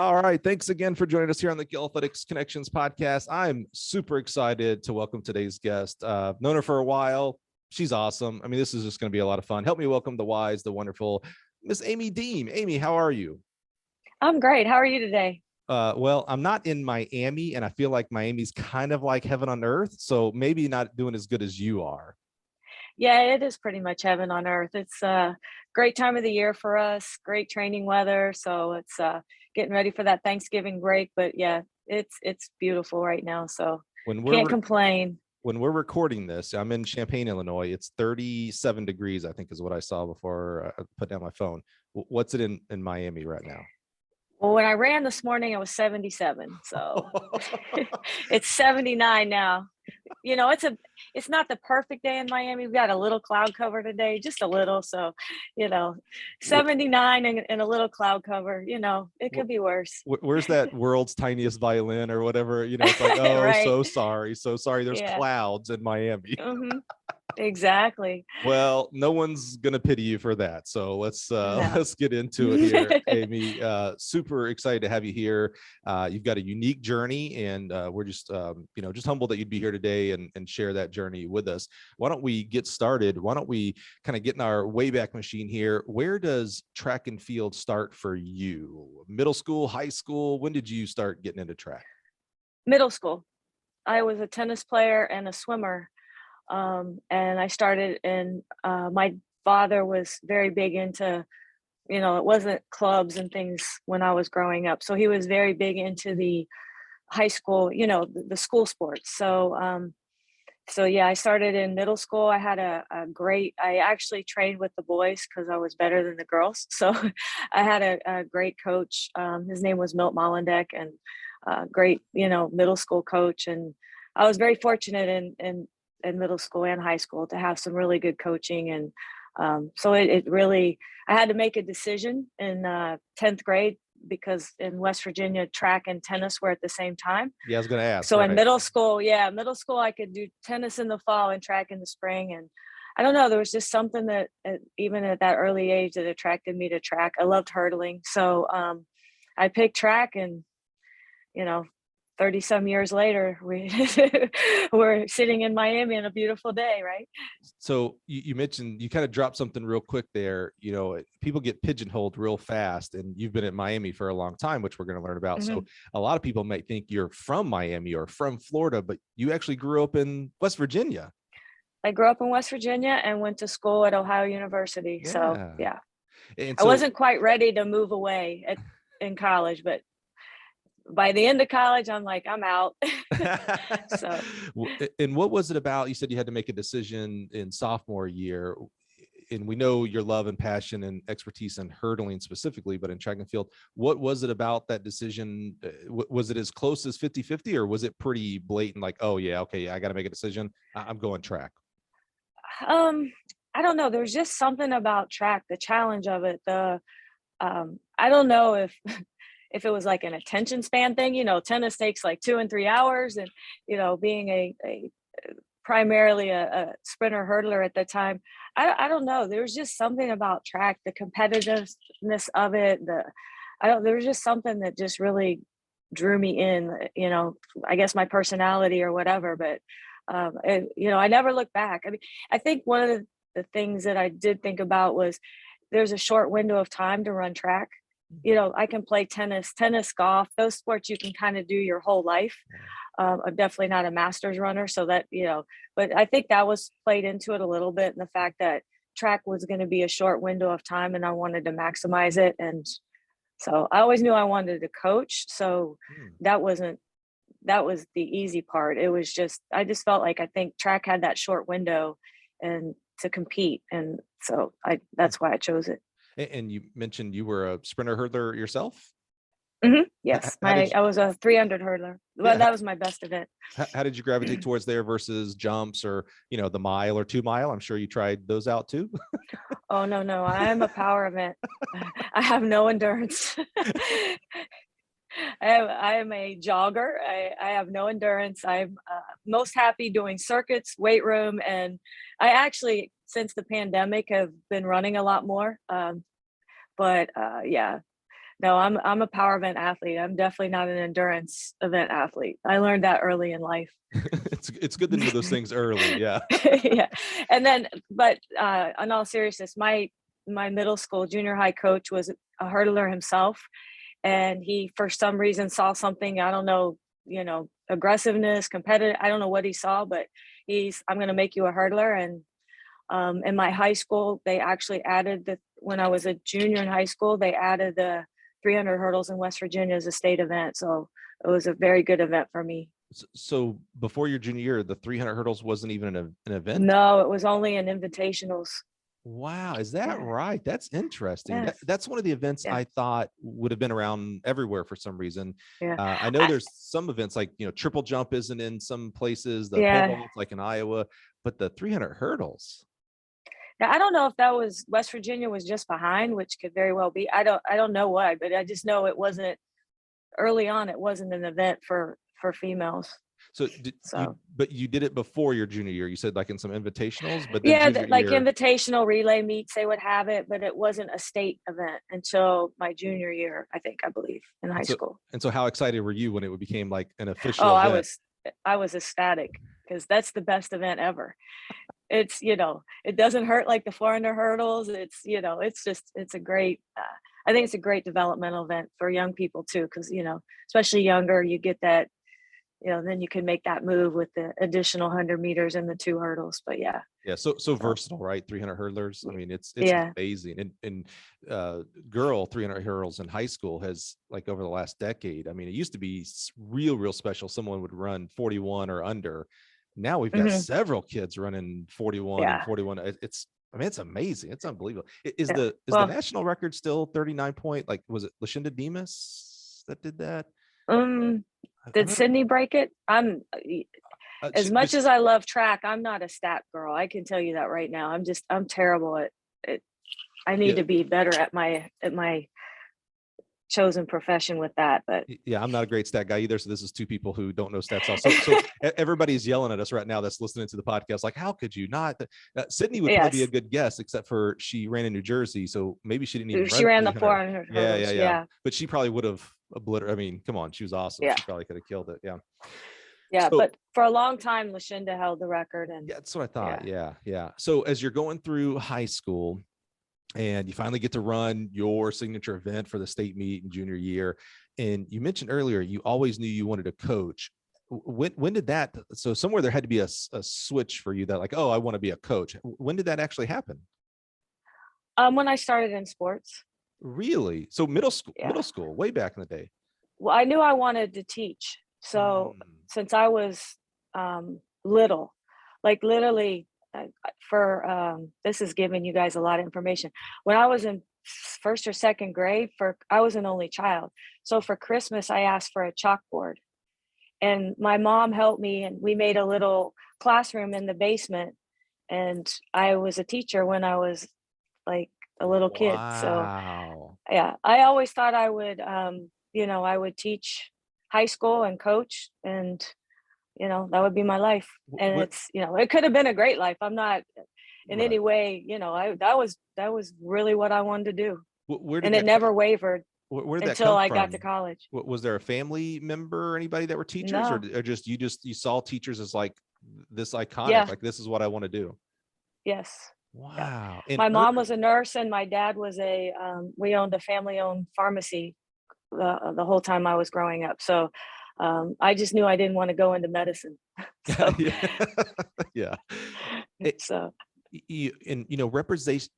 All right. Thanks again for joining us here on the Gill Athletics Connections podcast. I'm super excited to welcome today's guest. Known her for a while. She's awesome. I mean, this is just going to be a lot of fun. Help me welcome the wise, the wonderful Miss Amy Deem. Amy, how are you? I'm great. How are you today? Well, I'm not in Miami, and I feel like Miami's kind of like heaven on earth. So maybe not doing as good as you are. Yeah, it is pretty much heaven on earth. It's a great time of the year for us, great training weather. So it's getting ready for that Thanksgiving break. But yeah, it's beautiful right now. So can't complain. When we're recording this, I'm in Champaign, Illinois. It's 37 degrees, I think is what I saw before I put down my phone. What's it in Miami right now? Well, when I ran this morning, it was 77. So it's 79 now. You know, it's not the perfect day in Miami. We've got a little cloud cover today, just a little. So, 79 and a little cloud cover, it could be worse. Where's that world's tiniest violin or whatever? It's like, oh, right. So sorry. There's clouds in Miami. Mm-hmm. Exactly. Well, no one's gonna pity you for that. So let's get into it here, Amy. Super excited to have you here. You've got a unique journey, and we're just just humbled that you'd be here today and share that journey with us. Why don't we get started? Why don't we kind of get in our Wayback Machine here? Where does track and field start for you? Middle school, high school? When did you start getting into track? Middle school. I was a tennis player and a swimmer. And I started my father was very big into, it wasn't clubs and things when I was growing up. So he was very big into the high school, the school sports. So yeah, I started in middle school. I had I actually trained with the boys because I was better than the girls. So I had a great coach. His name was Milt Mollendeck, and great, middle school coach. And I was very fortunate in middle school and high school to have some really good coaching. And so it really, I had to make a decision in 10th grade because in West Virginia, track and tennis were at the same time. Yeah, I was going to ask. So in middle school, I could do tennis in the fall and track in the spring. And I don't know, there was just something that even at that early age that attracted me to track. I loved hurdling. So I picked track, and, 30 some years later, we're sitting in Miami on a beautiful day, right? So you mentioned, you kind of dropped something real quick there. People get pigeonholed real fast, and you've been at Miami for a long time, which we're going to learn about. Mm-hmm. So a lot of people might think you're from Miami or from Florida, but you actually grew up in West Virginia. I grew up in West Virginia and went to school at Ohio University. Yeah. So yeah, and I wasn't quite ready to move away in college, but by the end of college, I'm like, I'm out. So, and what was it about? You said you had to make a decision in sophomore year, and we know your love and passion and expertise in hurdling specifically, but in track and field, what was it about that decision? Was it as close as 50-50, or was it pretty blatant? Like, oh yeah, okay, I got to make a decision. I'm going track. I don't know. There's just something about track, the challenge of it. I don't know if it was like an attention span thing. Tennis takes like 2 and 3 hours, and being a primarily a sprinter hurdler at the time, I don't know, there was just something about track, the competitiveness of it, there was just something that just really drew me in, I guess my personality or whatever. But I never looked back. I mean, I think one of the things that I did think about was there's a short window of time to run track. I can play tennis, golf, those sports you can kind of do your whole life. I'm definitely not a masters runner, so that, but I think that was played into it a little bit, and the fact that track was going to be a short window of time and I wanted to maximize it. And so I always knew I wanted to coach. So that was the easy part. It was just, I just felt like, I think track had that short window and to compete. And so that's why I chose it. And you mentioned you were a sprinter hurdler yourself? Mm-hmm. Yes, I was a 300 hurdler. Well, that was my best event. How did you gravitate towards there versus jumps or, the mile or 2 mile? I'm sure you tried those out too. Oh, no. I'm a power event. I have no endurance. I am a jogger. I have no endurance. I'm most happy doing circuits, weight room, and I actually, since the pandemic, have been running a lot more. But yeah, No, I'm a power event athlete. I'm definitely not an endurance event athlete. I learned that early in life. It's good to know those things early. Yeah. Yeah. And then, but in all seriousness, my middle school, junior high coach was a hurdler himself. And he, for some reason, saw something, I don't know, aggressiveness, competitive. I don't know what he saw, but I'm going to make you a hurdler. And in my high school, they actually added when I was a junior in high school, they added the 300 hurdles in West Virginia as a state event. So it was a very good event for me. So before your junior year, the 300 hurdles wasn't even an event? No, it was only an invitationals. Wow. Is that right? That's interesting. Yes. That's one of the events Yeah. I thought would have been around everywhere for some reason. Yeah. I know there's some events like, triple jump isn't in some places, the Yeah. pole vault, like in Iowa, but the 300 hurdles. Now, I don't know if that was West Virginia was just behind, which could very well be. I don't know why, but I just know it wasn't early on. It wasn't an event for females. So but you did it before your junior year. You said like in some invitationals, but then yeah, junior like year... invitational relay meets, they would have it, but it wasn't a state event until my junior year, I believe, in high school. And so how excited were you when it became like an official event? I was ecstatic because that's the best event ever. It's, it doesn't hurt like the 400 hurdles. It's, it's a great, I think it's a great developmental event for young people too. Cause, especially younger, you get that, then you can make that move with the additional 100 meters and the 2 hurdles, but yeah. Yeah. So versatile, right? 300 hurdlers. I mean, it's yeah. amazing. And girl 300 hurdles in high school has, like, over the last decade, I mean, it used to be real special. Someone would run 41 or under. Now we've got several kids running 41 and 41. It's amazing. It's unbelievable. Is the national record still 39 point? Like, was it Lashinda Demas that did that? Did Sydney break it? As much as I love track, I'm not a stat girl. I can tell you that right now. I'm terrible at it. I need to be better at my chosen profession with that. But yeah, I'm not a great stat guy either. So this is two people who don't know stats. Also, so everybody's yelling at us right now that's listening to the podcast. Like, how could you not? Sydney would probably be a good guess, except for she ran in New Jersey, so maybe she didn't even. She ran the 400 hurdles. Yeah. But she probably would have obliterated. I mean, come on, she was awesome. Yeah. She probably could have killed it. Yeah. Yeah, so, but for a long time, Lashinda held the record. And yeah, that's what I thought. Yeah. So as you're going through high school, and you finally get to run your signature event for the state meet in junior year. And you mentioned earlier, you always knew you wanted to coach. When did that, so somewhere there had to be a switch for you that, like, oh, I want to be a coach. When did that actually happen? When I started in sports. Really? So middle school, way back in the day. Well, I knew I wanted to teach. So since I was little, like literally, this is giving you guys a lot of information. When I was in first or second grade, I was an only child. So for Christmas, I asked for a chalkboard, and my mom helped me, and we made a little classroom in the basement. And I was a teacher when I was like a little kid. So yeah, I always thought I would, I would teach high school and coach, and that would be my life. And it's, it could have been a great life. I'm not in any way, that was really what I wanted to do. And it never wavered until I got to college. Was there a family member or anybody that were teachers, or just you saw teachers as like this iconic, like, this is what I want to do? Yes. Wow. Yeah. My mom was a nurse, and my dad was we owned a family-owned pharmacy the whole time I was growing up. So I just knew I didn't want to go into medicine. So, yeah. So,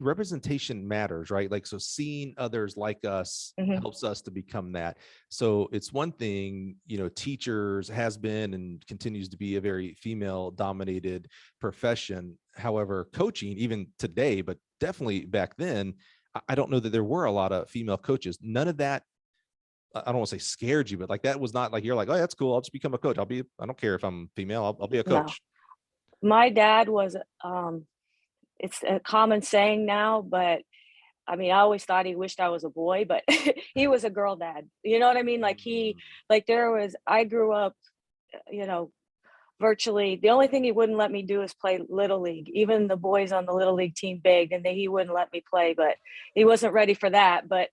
representation matters, right? Like, so seeing others like us helps us to become that. So it's one thing, teachers has been and continues to be a very female dominated profession. However, coaching, even today, but definitely back then, I don't know that there were a lot of female coaches. None of that, I don't want to say scared you, but like, that was not like, you're like, oh, that's cool, I'll just become a coach. I don't care if I'm female, I'll be a coach. No. My dad was, it's a common saying now, but I mean, I always thought he wished I was a boy, but he was a girl dad. You know what I mean? Like I grew up, virtually, the only thing he wouldn't let me do is play Little League. Even the boys on the Little League team begged, and he wouldn't let me play, but he wasn't ready for that. But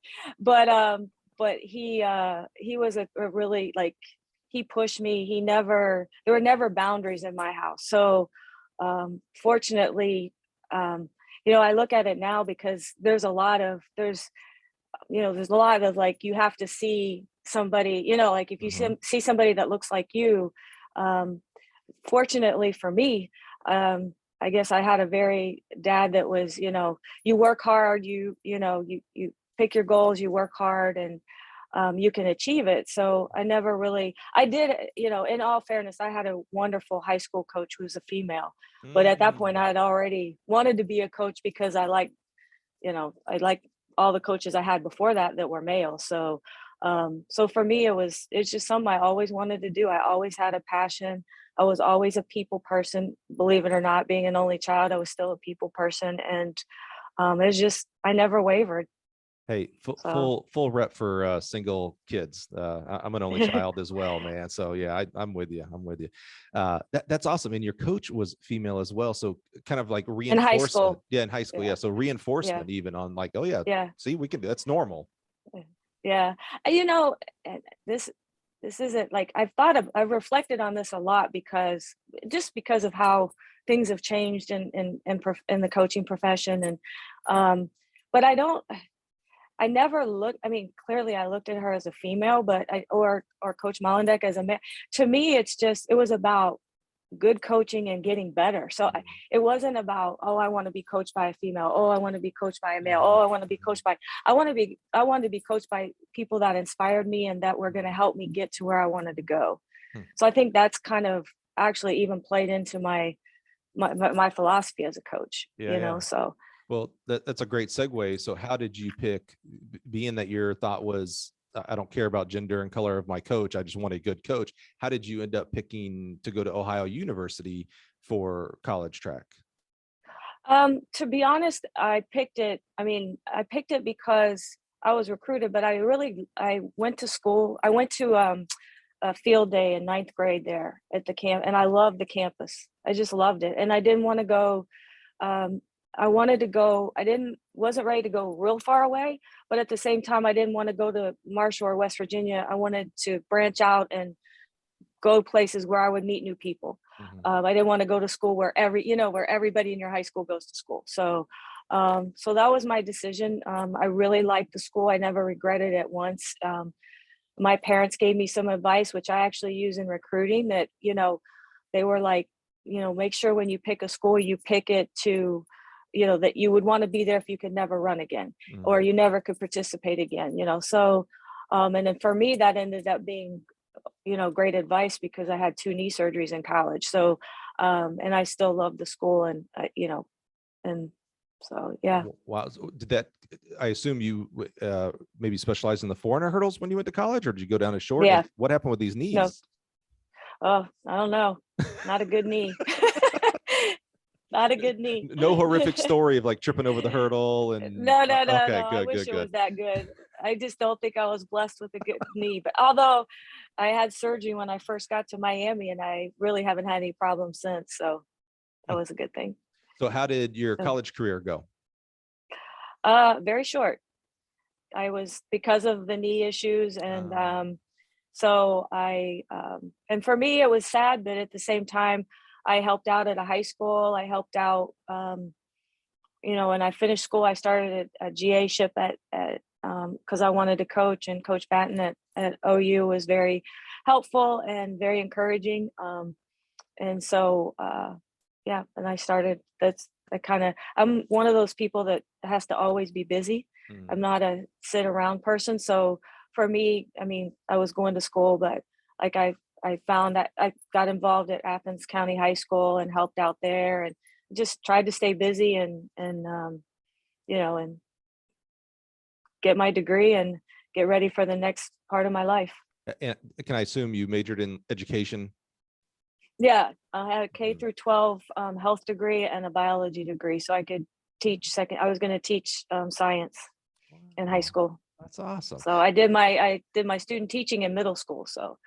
but he was a really, like, he pushed me. There were never boundaries in my house. So fortunately, I look at it now because there's a lot of like, you have to see somebody, like if you see somebody that looks like you. Fortunately for me, I guess I had a very dad that was, you work hard, you pick your goals, you work hard, and you can achieve it. So I did, in all fairness, I had a wonderful high school coach who was a female, but at that point I had already wanted to be a coach because I like all the coaches I had before that were male. So for me, it's just something I always wanted to do. I always had a passion. I was always a people person, believe it or not. Being an only child, I was still a people person, and it's just, I never wavered. Hey, full rep for single kids. I'm an only child as well, man. So yeah, I'm with you. That's awesome. And your coach was female as well. So kind of like reinforcement. In high school. Yeah, in high school. Yeah. So reinforcement even on like, oh yeah. See, we can do that's normal. Yeah. This isn't like, I've reflected on this a lot because of how things have changed in the coaching profession. And but I never looked, clearly I looked at her as a female, but or Coach Molendek as a man. To me, it was about good coaching and getting better. So it wasn't about, oh, I want to be coached by a female. Oh, I want to be coached by a male. Oh, I want to be coached by, I wanted to be coached by people that inspired me and that were going to help me get to where I wanted to go. So I think that's kind of actually even played into my philosophy as a coach, so. Well, that's a great segue. So how did you pick, being that your thought was, I don't care about gender and color of my coach, I just want a good coach. How did you end up picking to go to Ohio University for college track? To be honest, I picked it because I was recruited, but I went to school. I went to a field day in 9th grade there at the camp, and I loved the campus. I just loved it. And I didn't want to go, I wanted to go, wasn't ready to go real far away, but at the same time, I didn't want to go to Marshall or West Virginia. I wanted to branch out and go places where I would meet new people. I didn't want to go to school where everybody in your high school goes to school. So that was my decision. I really liked the school. I never regretted it once. My parents gave me some advice, which I actually use in recruiting, that, they were like, make sure when you pick a school, you pick it to, that you would want to be there if you could never run again, or you never could participate again, so, and then for me, that ended up being, great advice because I had 2 knee surgeries in college. So, and I still love the school, and, and so, yeah. Wow. So I assume you maybe specialized in the 400 hurdles when you went to college, or did you go down to short? Yeah. What happened with these knees? No. Oh, I don't know. Not a good knee. Not a good knee. No horrific story of like tripping over the hurdle and no. Okay, no. good, I wish good, it good. was that good. I just don't think I was blessed with a good knee. But although I had surgery when I first got to Miami, and I really haven't had any problems since. So that was a good thing. So how did your college career go? Very short. I was, because of the knee issues, and so I and for me it was sad, but at the same time I helped out at a high school. I helped out, when I finished school, I started a GA ship at because I wanted to coach, and Coach Batten at OU was very helpful and very encouraging. And so, and I started, I'm one of those people that has to always be busy. I'm not a sit around person. So for me, I was going to school, but like I found that I got involved at Athens County High School and helped out there, and just tried to stay busy and get my degree and get ready for the next part of my life. And can I assume you majored in education? Yeah, I had a K through 12 health degree and a biology degree, so I could teach I was going to teach science in high school. That's awesome. So I did my student teaching in middle school. So,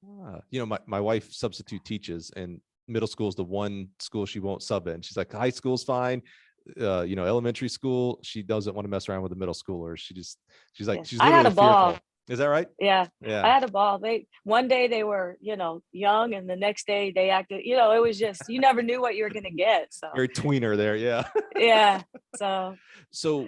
my wife substitute teaches, and middle school is the one school she won't sub in. She's like, high school's fine. elementary school, she doesn't want to mess around with the middle schoolers. She's like, Yeah. she's I had literally a ball. fearful. Is that right? Yeah. Yeah. I had a ball. One day they were, young, and the next day they acted, it was just, you never knew what you were going to get. So Very tweener there. Yeah. yeah. So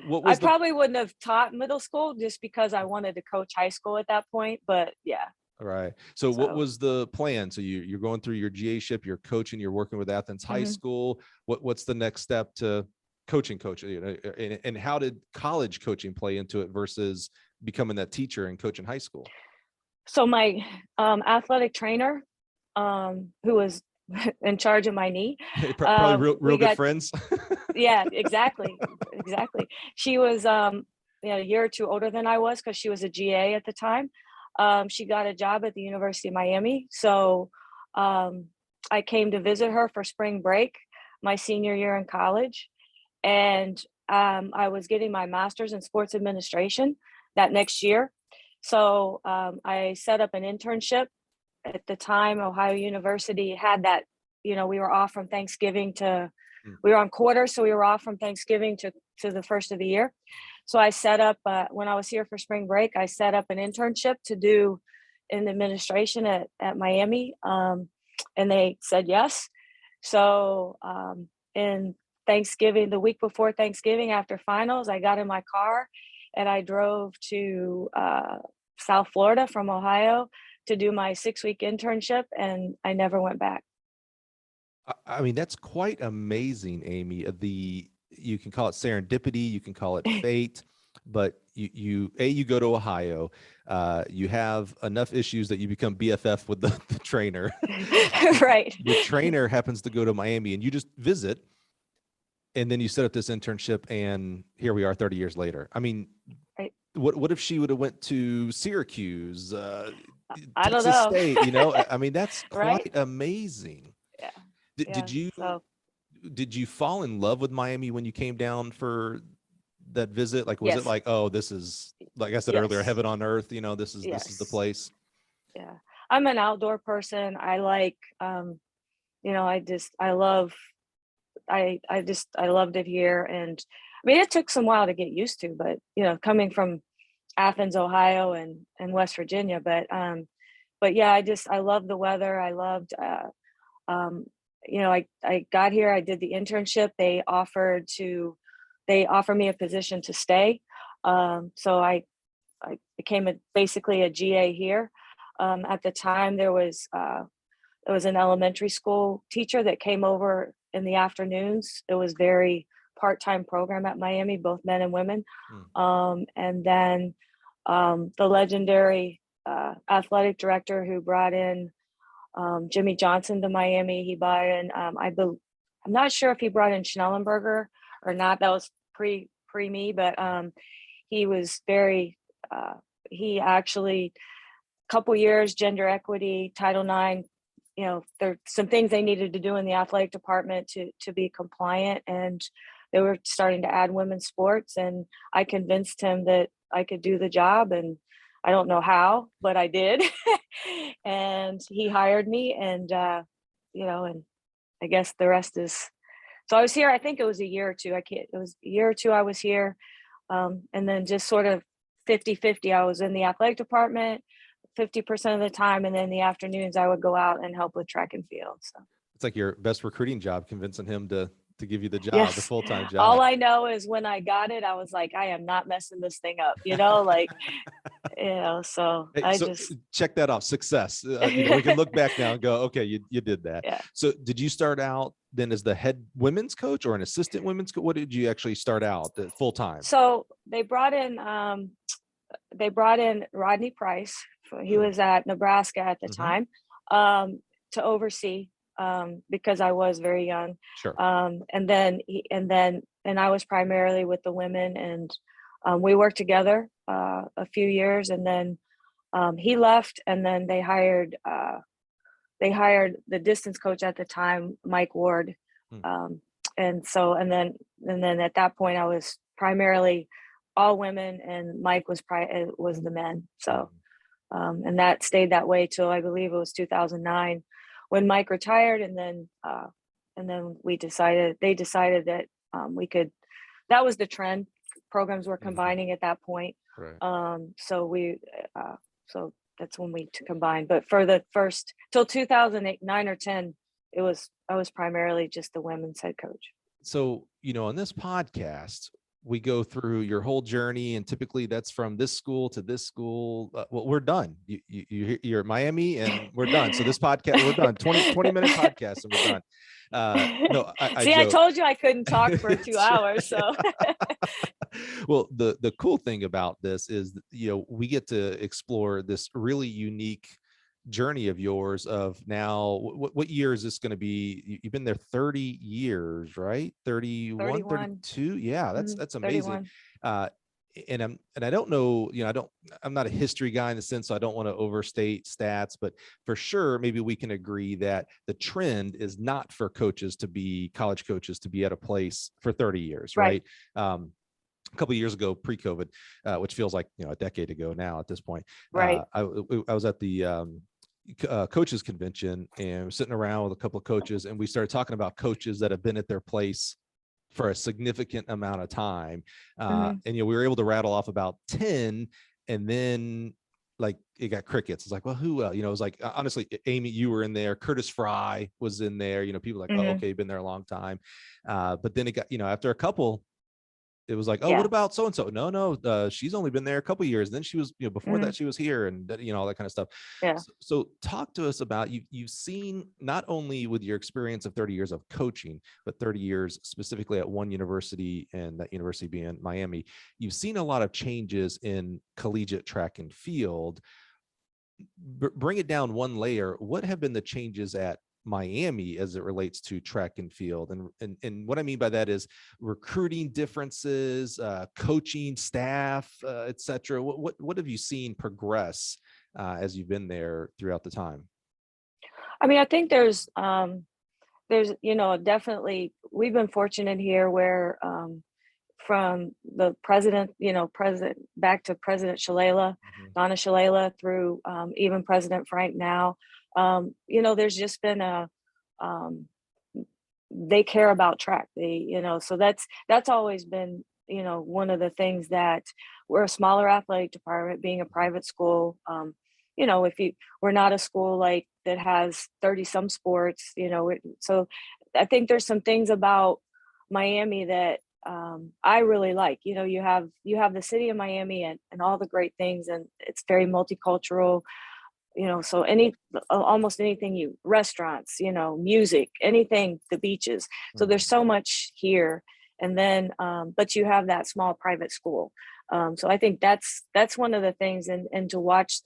What I was probably wouldn't have taught middle school just because I wanted to coach high school at that point. But yeah. All right. So what was the plan? So you're going through your GA-ship, you're coaching, you're working with Athens High School. What's the next step to coaching? And how did college coaching play into it versus becoming that teacher and coaching high school? So my athletic trainer, who was in charge of my knee, probably real good friends. Yeah, exactly. She was a year or two older than I was, because she was a GA at the time. She got a job at the University of Miami. So I came to visit her for spring break, my senior year in college. And I was getting my master's in sports administration that next year. So I set up an internship. At the time, Ohio University had that, we were off from Thanksgiving we were on quarter. So we were off from Thanksgiving to the first of the year. So I set up, when I was here for spring break, I set up an internship to do in administration at Miami. And they said yes. So in Thanksgiving, the week before Thanksgiving, after finals, I got in my car and I drove to South Florida from Ohio to do my 6-week internship, and I never went back. I mean, that's quite amazing, Amy. You can call it serendipity, you can call it fate, but you go to Ohio, you have enough issues that you become BFF with the trainer. Right. The trainer happens to go to Miami, and you just visit, and then you set up this internship, and here we are 30 years later. I mean, right. What if she would have went to Syracuse, I don't Texas know. State? I mean, that's quite right? amazing. Yeah. Did you fall in love with Miami when you came down for that visit? Like, was it like, oh, this is, like I said earlier, heaven on earth, this is the place? Yeah. I'm an outdoor person. I like, I loved it here. And I mean, it took some while to get used to, but, coming from Athens, Ohio and West Virginia, but yeah, I loved the weather. I loved, I got here, I did the internship. They offered me a position to stay. So I became basically a GA here. At the time there was an elementary school teacher that came over in the afternoons. It was very part-time program at Miami, both men and women. And then the legendary athletic director who brought in Jimmy Johnson to Miami, he brought in, I'm not sure if he brought in Schnellenberger or not. That was pre me, but he was very, he actually, couple years, gender equity, Title IX, there's some things they needed to do in the athletic department to be compliant, and they were starting to add women's sports, and I convinced him that I could do the job, and I don't know how, but I did. And he hired me, and and I guess the rest is, so I was here, I think it was a year or two. It was a year or two I was here. And then just sort of 50-50, I was in the athletic department 50% of the time, and then in the afternoons I would go out and help with track and field. So it's like your best recruiting job, convincing him to give you the job, the full-time job. All I know is when I got it, I was like, I am not messing this thing up, so just check that off. Success. We can look back now and go, okay, you did that. Yeah. So did you start out then as the head women's coach or an assistant women's coach? What did you actually start out full-time? So they brought in Rodney Price. He was at Nebraska at the time, to oversee, because I was very young. Sure. And then I was primarily with the women, and we worked together a few years, and then he left, and then they hired the distance coach at the time, Mike Ward. And then at that point I was primarily all women, and Mike was the men. So and that stayed that way till I believe it was 2009 when Mike retired, and then they decided that that was the trend. Programs were combining at that point. Right. So that's when we combined. But for the first till 2008, 9 or 10, I was primarily just the women's head coach. So, on this podcast, we go through your whole journey, and typically that's from this school to this school. Well, we're done. You're at Miami, and we're done. So this podcast, we're done. 20-minute podcast, and we're done. No, I See, I joke. told you I couldn't talk for 2 hours. So, well, the cool thing about this is, we get to explore this really unique journey of yours of now, what year is this going to be? You've been there 30 years, right? 31, 32. Yeah, that's amazing. 31. And I don't know, I'm not a history guy in the sense, so I don't want to overstate stats, but for sure, maybe we can agree that the trend is not for college coaches to be at a place for 30 years, right? A couple of years ago, pre-COVID, which feels like, a decade ago now at this point. Right. I was at the coaches convention, and sitting around with a couple of coaches, and we started talking about coaches that have been at their place for a significant amount of time. And, we were able to rattle off about 10, and then like it got crickets. It's like, well, who else? It was like, honestly, Amy, you were in there. Curtis Fry was in there. People like, oh, okay, been there a long time. But then it got, after a couple, it was like, oh, what about so-and-so? No, she's only been there a couple of years. Then she was, before that she was here, and all that kind of stuff. Yeah. So talk to us about, you've seen, not only with your experience of 30 years of coaching, but 30 years specifically at one university, and that university being Miami, you've seen a lot of changes in collegiate track and field. Bring it down one layer. What have been the changes at Miami as it relates to track and field? And what I mean by that is recruiting differences, coaching staff, et cetera. What have you seen progress as you've been there throughout the time? I mean, I think there's definitely, we've been fortunate here where from the president back to President Shalala, Donna Shalala, through even President Frank now. There's just been they care about track. So that's always been, one of the things that we're a smaller athletic department, being a private school. We're not a school like that has 30 some sports, so I think there's some things about Miami that I really like. You have the city of Miami and all the great things, and it's very multicultural. So almost anything, restaurants, music, anything, the beaches. So there's so much here. And then, but you have that small private school. So I think that's one of the things, and to watch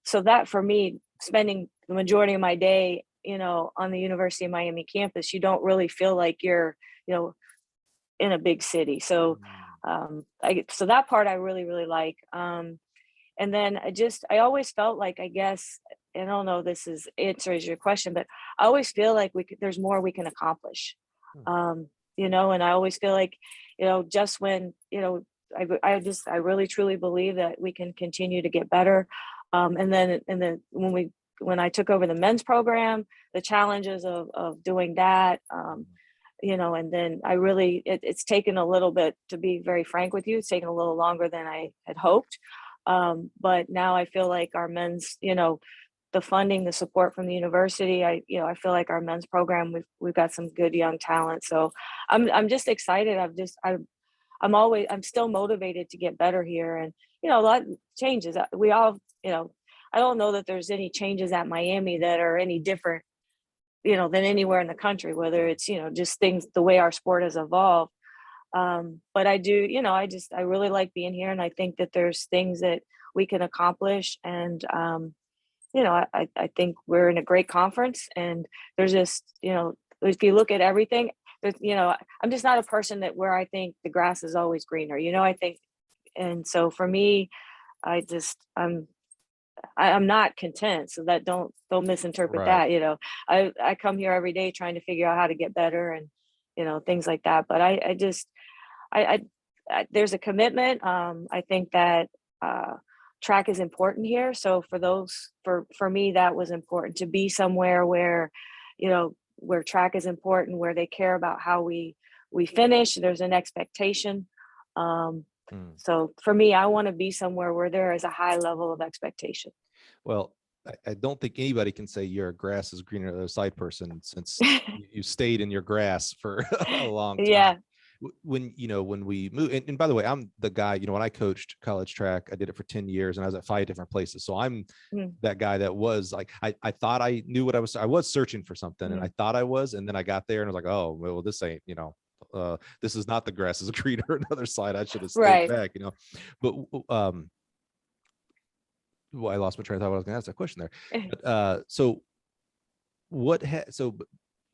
so that for me, spending the majority of my day, on the University of Miami campus, you don't really feel like you're, in a big city. So, so that part I really, really like. And then I always felt like, I guess, I don't know, answers your question, but I always feel like there's more we can accomplish. And I always feel like, just when, I really truly believe that we can continue to get better. And then when I took over the men's program, the challenges of doing that, and then I really, it's taken a little bit, to be very frank with you, it's taken a little longer than I had hoped. But now I feel like our men's, the funding, the support from the university, I feel like our men's program, we've got some good young talent. So I'm just excited. I'm still motivated to get better here. And, a lot of changes. We all, I don't know that there's any changes at Miami that are any different, than anywhere in the country, whether it's, just things, the way our sport has evolved. But I do, I really like being here, and I think that there's things that we can accomplish. And, I think we're in a great conference, and there's just, if you look at everything, I'm just not a person where I think the grass is always greener, I think. And so for me, I'm not content. So that don't misinterpret that, I come here every day trying to figure out how to get better, and, things like that. But I there's a commitment. I think that track is important here. So for me, that was important, to be somewhere where, where track is important, where they care about how we finish. There's an expectation. So for me, I want to be somewhere where there is a high level of expectation. Well, I don't think anybody can say you're a grass is greener on the other side person, since you stayed in your grass for a long time. Yeah. When we move, and by the way, I'm the guy, when I coached college track, I did it for 10 years and I was at 5 different places. So I'm that guy that was like, I thought I knew what I was searching for something, and I thought I was, and then I got there and I was like, oh, well, this ain't, this is not the grass is greener on the other side. I should have stayed back, but, well, I lost my train of thought. I was going to ask that question there. But, so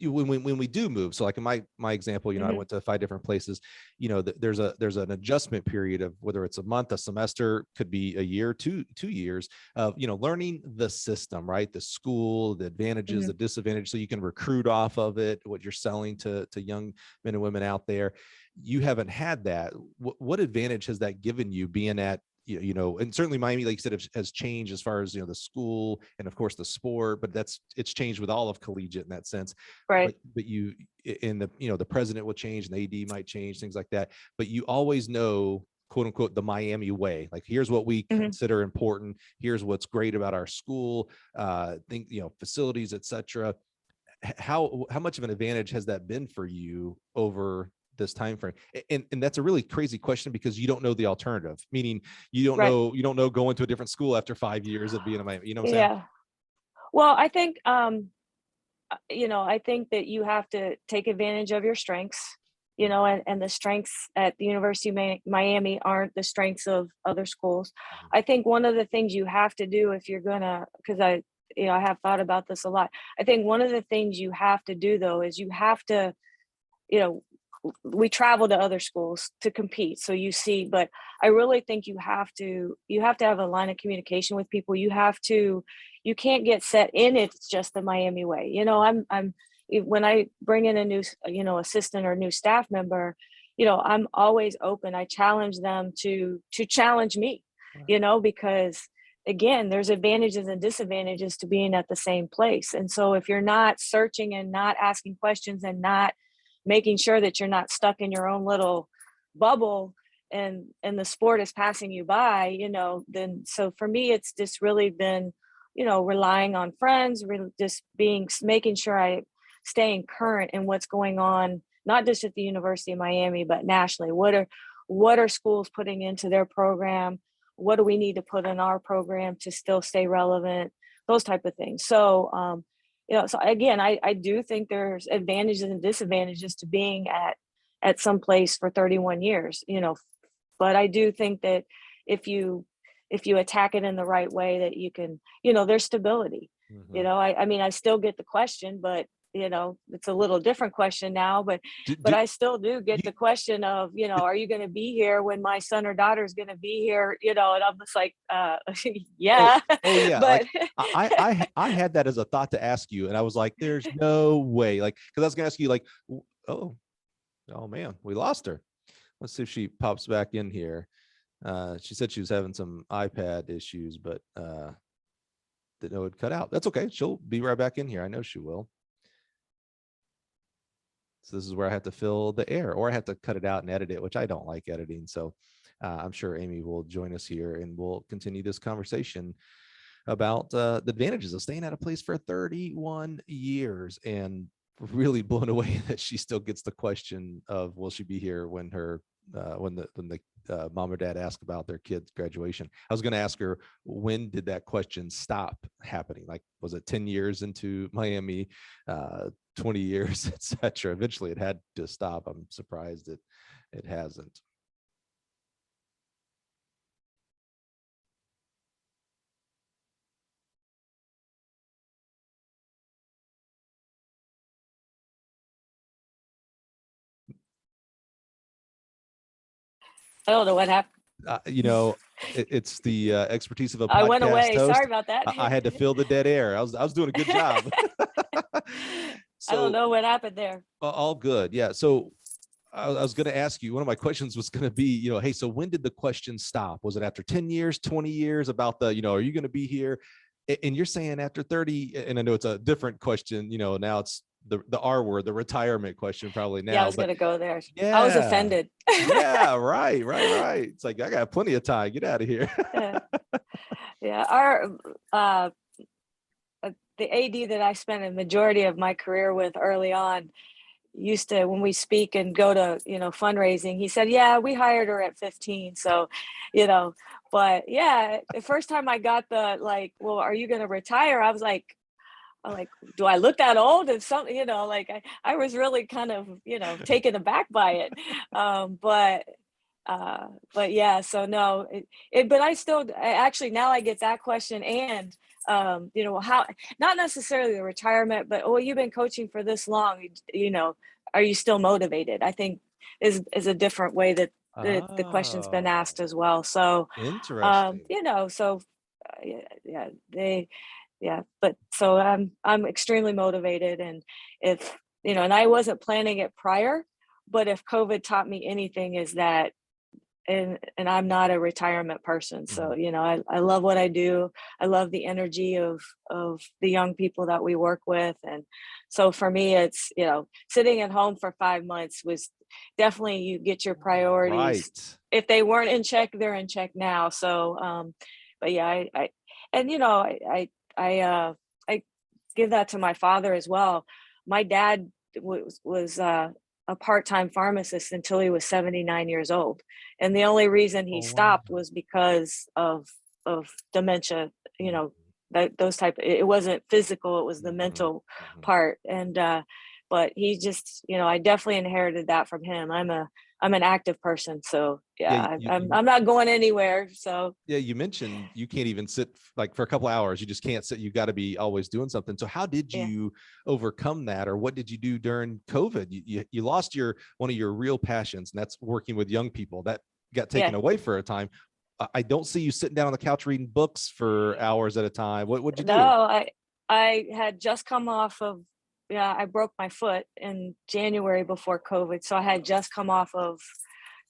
when we do move, so like in my example, I went to 5 different places, there's an adjustment period of whether it's a month, a semester, could be a year, 2 years of, learning the system, right? The school, the advantages, the disadvantages, so you can recruit off of it, what you're selling to young men and women out there. You haven't had that. What advantage has that given you being at, and certainly Miami, like you said, has changed as far as, the school and of course the sport, but it's changed with all of collegiate in that sense. Right. But you, in the, the president will change and the AD might change, things like that. But you always know, quote unquote, the Miami way. Like, here's what we consider important. Here's what's great about our school, facilities, et cetera. How much of an advantage has that been for you over this time frame? And that's a really crazy question, because you don't know the alternative, meaning you don't know going to a different school after 5 years of being in Miami. You know what I'm saying? Yeah. Well, I think I think that you have to take advantage of your strengths, and the strengths at the University of Miami aren't the strengths of other schools. I think one of the things you have to do if you're gonna, because I have thought about this a lot. I think one of the things you have to do, though, is you have to, we travel to other schools to compete. So you see, but I really think you have to have a line of communication with people. You can't get set in it's just the Miami way. I'm when I bring in a new, assistant or new staff member, I'm always open. I challenge them to challenge me, because again, there's advantages and disadvantages to being at the same place. And so if you're not searching and not asking questions and not making sure that you're not stuck in your own little bubble and the sport is passing you by, then, so for me, it's just really been, relying on friends, really just making sure I staying current in what's going on, not just at the University of Miami, but nationally. What are schools putting into their program? What do we need to put in our program to still stay relevant? Those type of things. So, so again, I do think there's advantages and disadvantages to being at some place for 31 years, but I do think that if you attack it in the right way, that you can, there's stability. I mean, I still get the question, but it's a little different question now, but I still do get the question of, are you going to be here when my son or daughter is going to be here? And I'm just like, yeah. Oh yeah. But like, I had that as a thought to ask you, and I was like, there's no way, like, because I was going to ask you, like, oh man, we lost her. Let's see if she pops back in here. She said she was having some iPad issues, but didn't know it cut out. That's okay. She'll be right back in here. I know she will. So this is where I have to fill the air, or I have to cut it out and edit it, which I don't like editing. So I'm sure Amy will join us here and we'll continue this conversation about the advantages of staying at a place for 31 years, and really blown away that she still gets the question of, will she be here when the mom or dad ask about their kid's graduation. I was going to ask her, when did that question stop happening? Like, was it 10 years into Miami, 20 years, etc.? Eventually it had to stop. I'm surprised it hasn't. I don't know what happened. It's the expertise of a podcast I went away. host. Sorry about that. I had to fill the dead air. I was doing a good job. So, I don't know what happened there. All good. Yeah. So I was going to ask you, one of my questions was going to be, hey, so when did the question stop? Was it after 10 years, 20 years, about the, are you going to be here? And you're saying after 30, and I know it's a different question, now it's the R word, the retirement question probably now. Yeah, I was But gonna go there. I was yeah, offended. yeah, right. It's like, I got plenty of time. Get out of here. Yeah, yeah. Our the AD that I spent a majority of my career with early on used to, when we speak and go to, fundraising, he said, yeah, we hired her at 15. So, you know, but yeah, the first time I got the like, well, are you going to retire? I was like, do I look that old? And something, like I was really kind of, taken aback by it. But yeah, so no, but actually now I get that question. And, how, not necessarily the retirement, but, oh, you've been coaching for this long, are you still motivated? I think is a different way that the question's been asked Oh, as well. So, interesting. but so I'm extremely motivated. And if, and I wasn't planning it prior, but if COVID taught me anything is that, and I'm not a retirement person. So, I love what I do. I love the energy of the young people that we work with. And so for me, it's, sitting at home for 5 months was definitely, you get your priorities. Right. If they weren't in check, they're in check now. So, but yeah, I give that to my father as well. My dad was a part-time pharmacist until he was 79 years old. And the only reason he Oh, wow. stopped was because of dementia, those type, it wasn't physical, it was the mental part. And but he just, I definitely inherited that from him. I'm an active person. So Yeah, yeah, I'm not going anywhere. So yeah, you mentioned you can't even sit like for a couple hours. You just can't sit. You got to be always doing something. So how did yeah. you overcome that, or what did you do during COVID? You lost one of your real passions, and that's working with young people. That got taken away for a time. I don't see you sitting down on the couch reading books for hours at a time. What'd you do? No, I had just come off of, I broke my foot in January before COVID. So I had just come off of,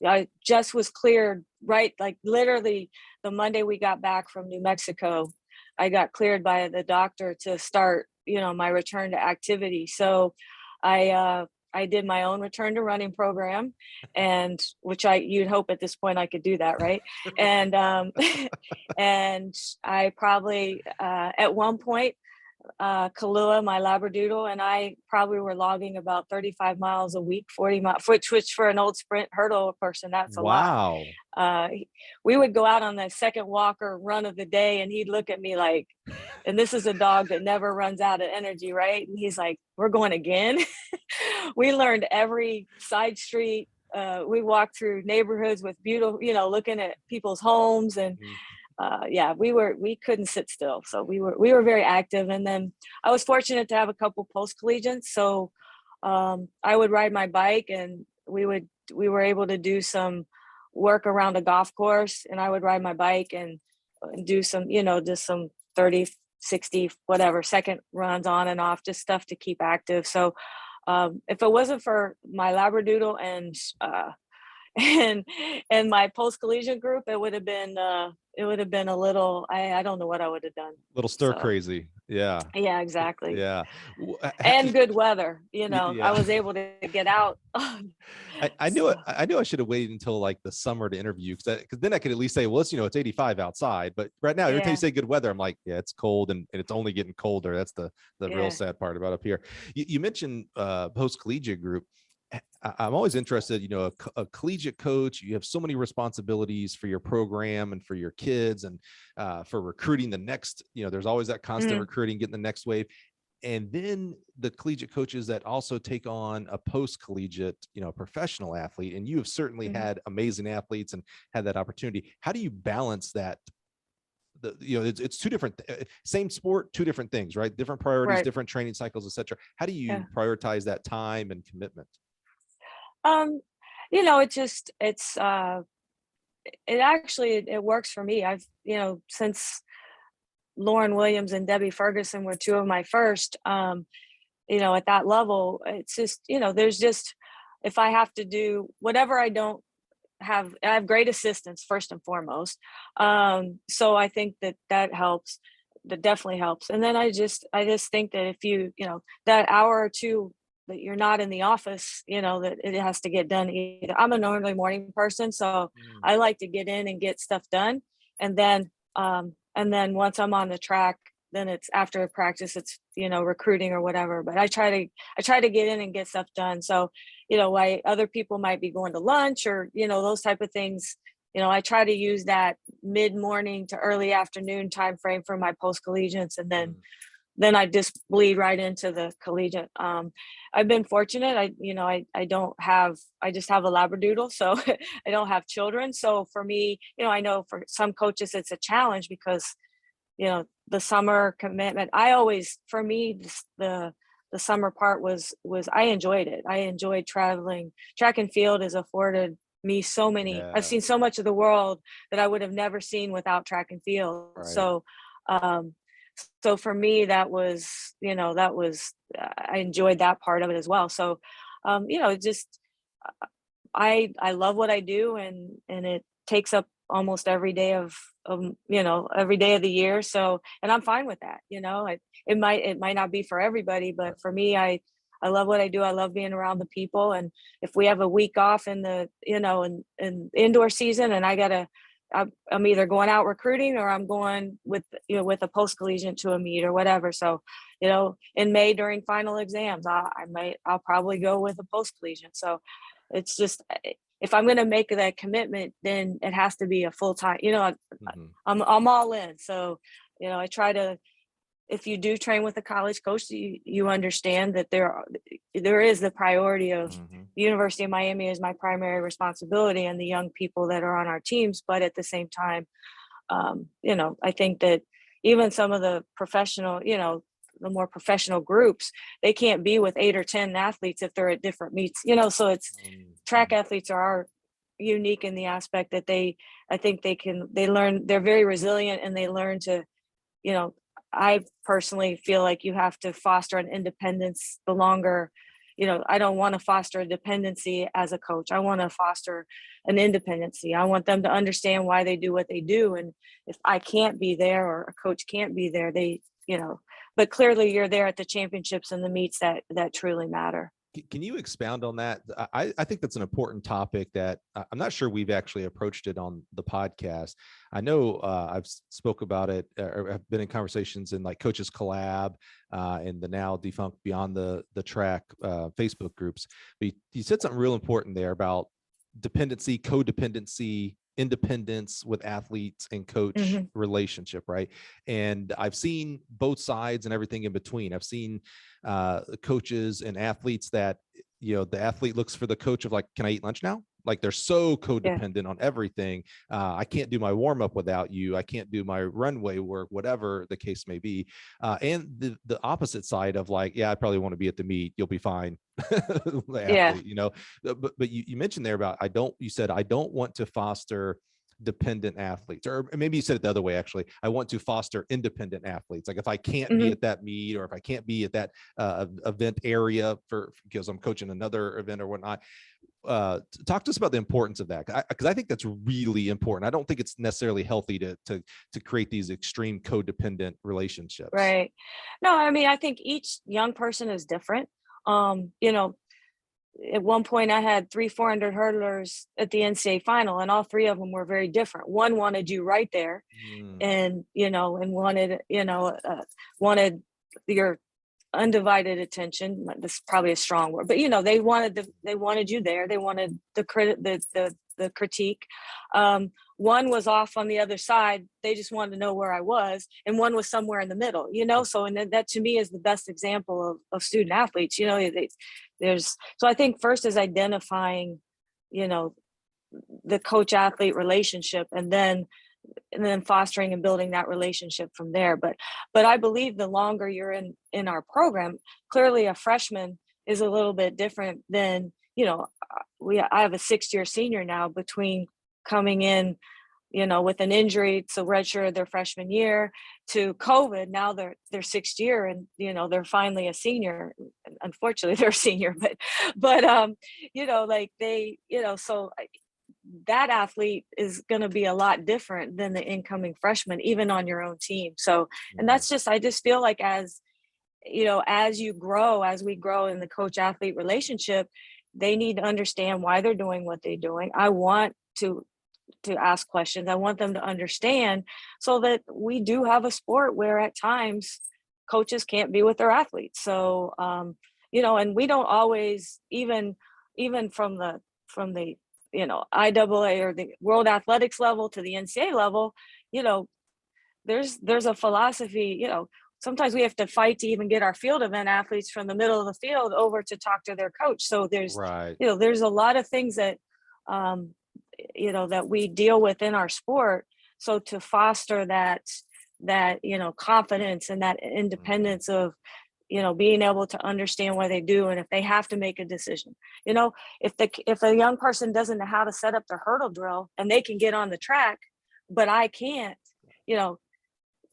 I just was cleared, right? Like literally the Monday we got back from New Mexico, I got cleared by the doctor to start, my return to activity. So I did my own return to running program, and which you'd hope at this point I could do that, right? And and I probably at one point, Kahlua, my Labradoodle, and I probably were logging about 35 miles a week, 40 miles, which for an old sprint hurdle person, that's a lot. Wow. We would go out on the second walk or run of the day, and he'd look at me like, and this is a dog that never runs out of energy, right? And he's like, we're going again. We learned every side street. We walked through neighborhoods with beautiful, looking at people's homes. And we couldn't sit still. So we were very active. And then I was fortunate to have a couple post collegiates. So I would ride my bike, and we were able to do some work around a golf course, and I would ride my bike and do some, just some 30, 60, whatever second runs on and off, just stuff to keep active. So if it wasn't for my Labradoodle and my post collegiate group, it would have been a little, I don't know what I would have done. Little stir crazy. Yeah. Yeah, exactly. Yeah. And good weather, Yeah. I was able to get out. I knew it. I knew I should have waited until like the summer to interview, because then I could at least say, well, it's 85 outside. But right now, every time you say good weather, I'm like, yeah, it's cold, and it's only getting colder. That's the real sad part about up here. You mentioned post collegiate group. I'm always interested, a collegiate coach, you have so many responsibilities for your program and for your kids, and for recruiting the next, there's always that constant recruiting, getting the next wave. And then the collegiate coaches that also take on a post-collegiate, professional athlete. And you have certainly had amazing athletes and had that opportunity. How do you balance that? It's two different, same sport, two different things, right? Different priorities, different training cycles, et cetera. How do you prioritize that time and commitment? It works for me. I've, since Lauren Williams and Debbie Ferguson were two of my first, at that level, it's just, there's just, if I have to do whatever, I have great assistance first and foremost. So I think that helps. that definitely helps. And then I just think that if you, that hour or two that you're not in the office, that it has to get done. Either I'm a normally morning person, so I like to get in and get stuff done. And then once I'm on the track, then it's after practice, it's, recruiting or whatever. But I try to get in and get stuff done. So, why other people might be going to lunch or, those type of things, I try to use that mid-morning to early afternoon time frame for my post-collegiates, and then I just bleed right into the collegiate. I've been fortunate. I just have a Labradoodle, so I don't have children. So for me, I know for some coaches it's a challenge because, the summer commitment. For me, the summer part was I enjoyed it. I enjoyed traveling. Track and field has afforded me I've seen so much of the world that I would have never seen without track and field. Right. So for me, that was I enjoyed that part of it as well. So, just I love what I do, and it takes up almost every day of every day of the year. So, and I'm fine with that. It might not be for everybody, but for me, I love what I do. I love being around the people. And if we have a week off in the, in indoor season, and I'm either going out recruiting or I'm going with a post-collegiate to a meet or whatever. So, in May during final exams, I'll probably go with a post-collegiate. So it's just, if I'm going to make that commitment, then it has to be a full-time, I'm all in. So, I try to, if you do train with a college coach, you understand that there is the priority of the University of Miami is my primary responsibility and the young people that are on our teams. But at the same time, I think that even some of the professional, the more professional groups, they can't be with 8 or 10 athletes if they're at different meets, so it's track athletes are unique in the aspect that they learn, they're very resilient, and they learn to, I personally feel like you have to foster an independence the longer, I don't want to foster a dependency as a coach. I want to foster an independency. I want them to understand why they do what they do. And if I can't be there or a coach can't be there, but clearly you're there at the championships and the meets that truly matter. Can you expound on that? I think that's an important topic that I'm not sure we've actually approached it on the podcast. I know I've spoke about it, or I've been in conversations in like Coaches Collab and the now defunct Beyond the Track Facebook groups. But you said something real important there about dependency, codependency, independence with athletes and coach relationship, right? And I've seen both sides and everything in between. I've seen coaches and athletes that, the athlete looks for the coach of like, can I eat lunch now? Like they're so codependent on everything. I can't do my warm up without you. I can't do my runway work, whatever the case may be. And the opposite side of like, I probably want to be at the meet. You'll be fine. Athlete, but you mentioned there about, you said, I don't want to foster dependent athletes, or maybe you said it the other way. Actually, I want to foster independent athletes. Like if I can't be at that meet, or if I can't be at that event area because I'm coaching another event or whatnot. Talk to us about the importance of that, because I think that's really important. I don't think it's necessarily healthy to create these extreme codependent relationships. Right. No, I mean, I think each young person is different. At one point I had 3 400 hurdlers at the NCAA final, and all 3 of them were very different. One wanted you right there, and and wanted your undivided attention. This is probably a strong word, but they wanted you there. They wanted the critique. One was off on the other side. They just wanted to know where I was, and one was somewhere in the middle. So, and that to me is the best example of student athletes. So I think first is identifying, the coach athlete relationship, and then fostering and building that relationship from there. But I believe the longer you're in our program, clearly a freshman is a little bit different than, I have a 6-year senior now, between coming in, with an injury, so redshirt their freshman year, to COVID. Now they're 6th year, and they're finally a senior. Unfortunately, they're a senior, but like they, so that athlete is going to be a lot different than the incoming freshman, even on your own team. So, and that's just, I just feel like as you grow, as we grow in the coach athlete relationship, they need to understand why they're doing what they're doing. I want to ask questions. I want them to understand, so that we do have a sport where at times coaches can't be with their athletes. So, and we don't always, even from the IAA or the World Athletics level to the NCAA level, there's a philosophy, sometimes we have to fight to even get our field event athletes from the middle of the field over to talk to their coach. So there's, there's a lot of things that, that we deal with in our sport. So to foster that, confidence and that independence of, being able to understand what they do. And if they have to make a decision, if a young person doesn't know how to set up their hurdle drill and they can get on the track, but I can't,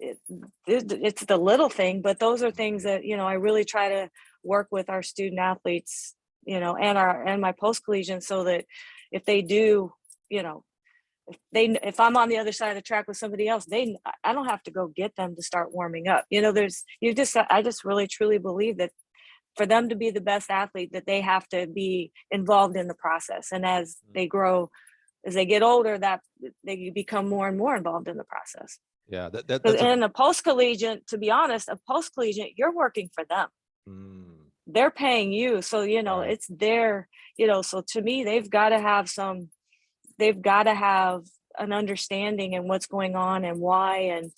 it's the little thing, but those are things that, I really try to work with our student athletes, and my post-collegiate, so that if they do, if I'm on the other side of the track with somebody else, I don't have to go get them to start warming up. I just really truly believe that for them to be the best athlete, that they have to be involved in the process. And as they grow, as they get older, that they become more and more involved in the process. Yeah, and a post-collegiate, to be honest, a post-collegiate, you're working for them. They're paying you. So, it's their, so to me, they've got to have an understanding and what's going on and why. And,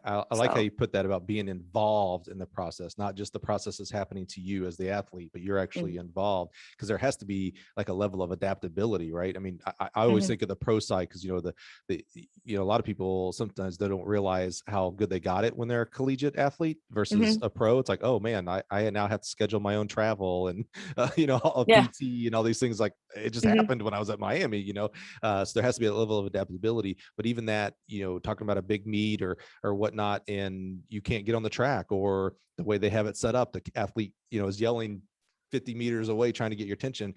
I like how you put that about being involved in the process, not just the process is happening to you as the athlete, but you're actually involved, because there has to be like a level of adaptability, right? I mean, I always think of the pro side, because, a lot of people sometimes they don't realize how good they got it when they're a collegiate athlete versus a pro. It's like, oh man, I now have to schedule my own travel and, PT and all these things. Like it just happened when I was at Miami, so there has to be a level of adaptability. But even that, talking about a big meet or whatnot, and you can't get on the track, or the way they have it set up, the athlete, is yelling 50 meters away trying to get your attention.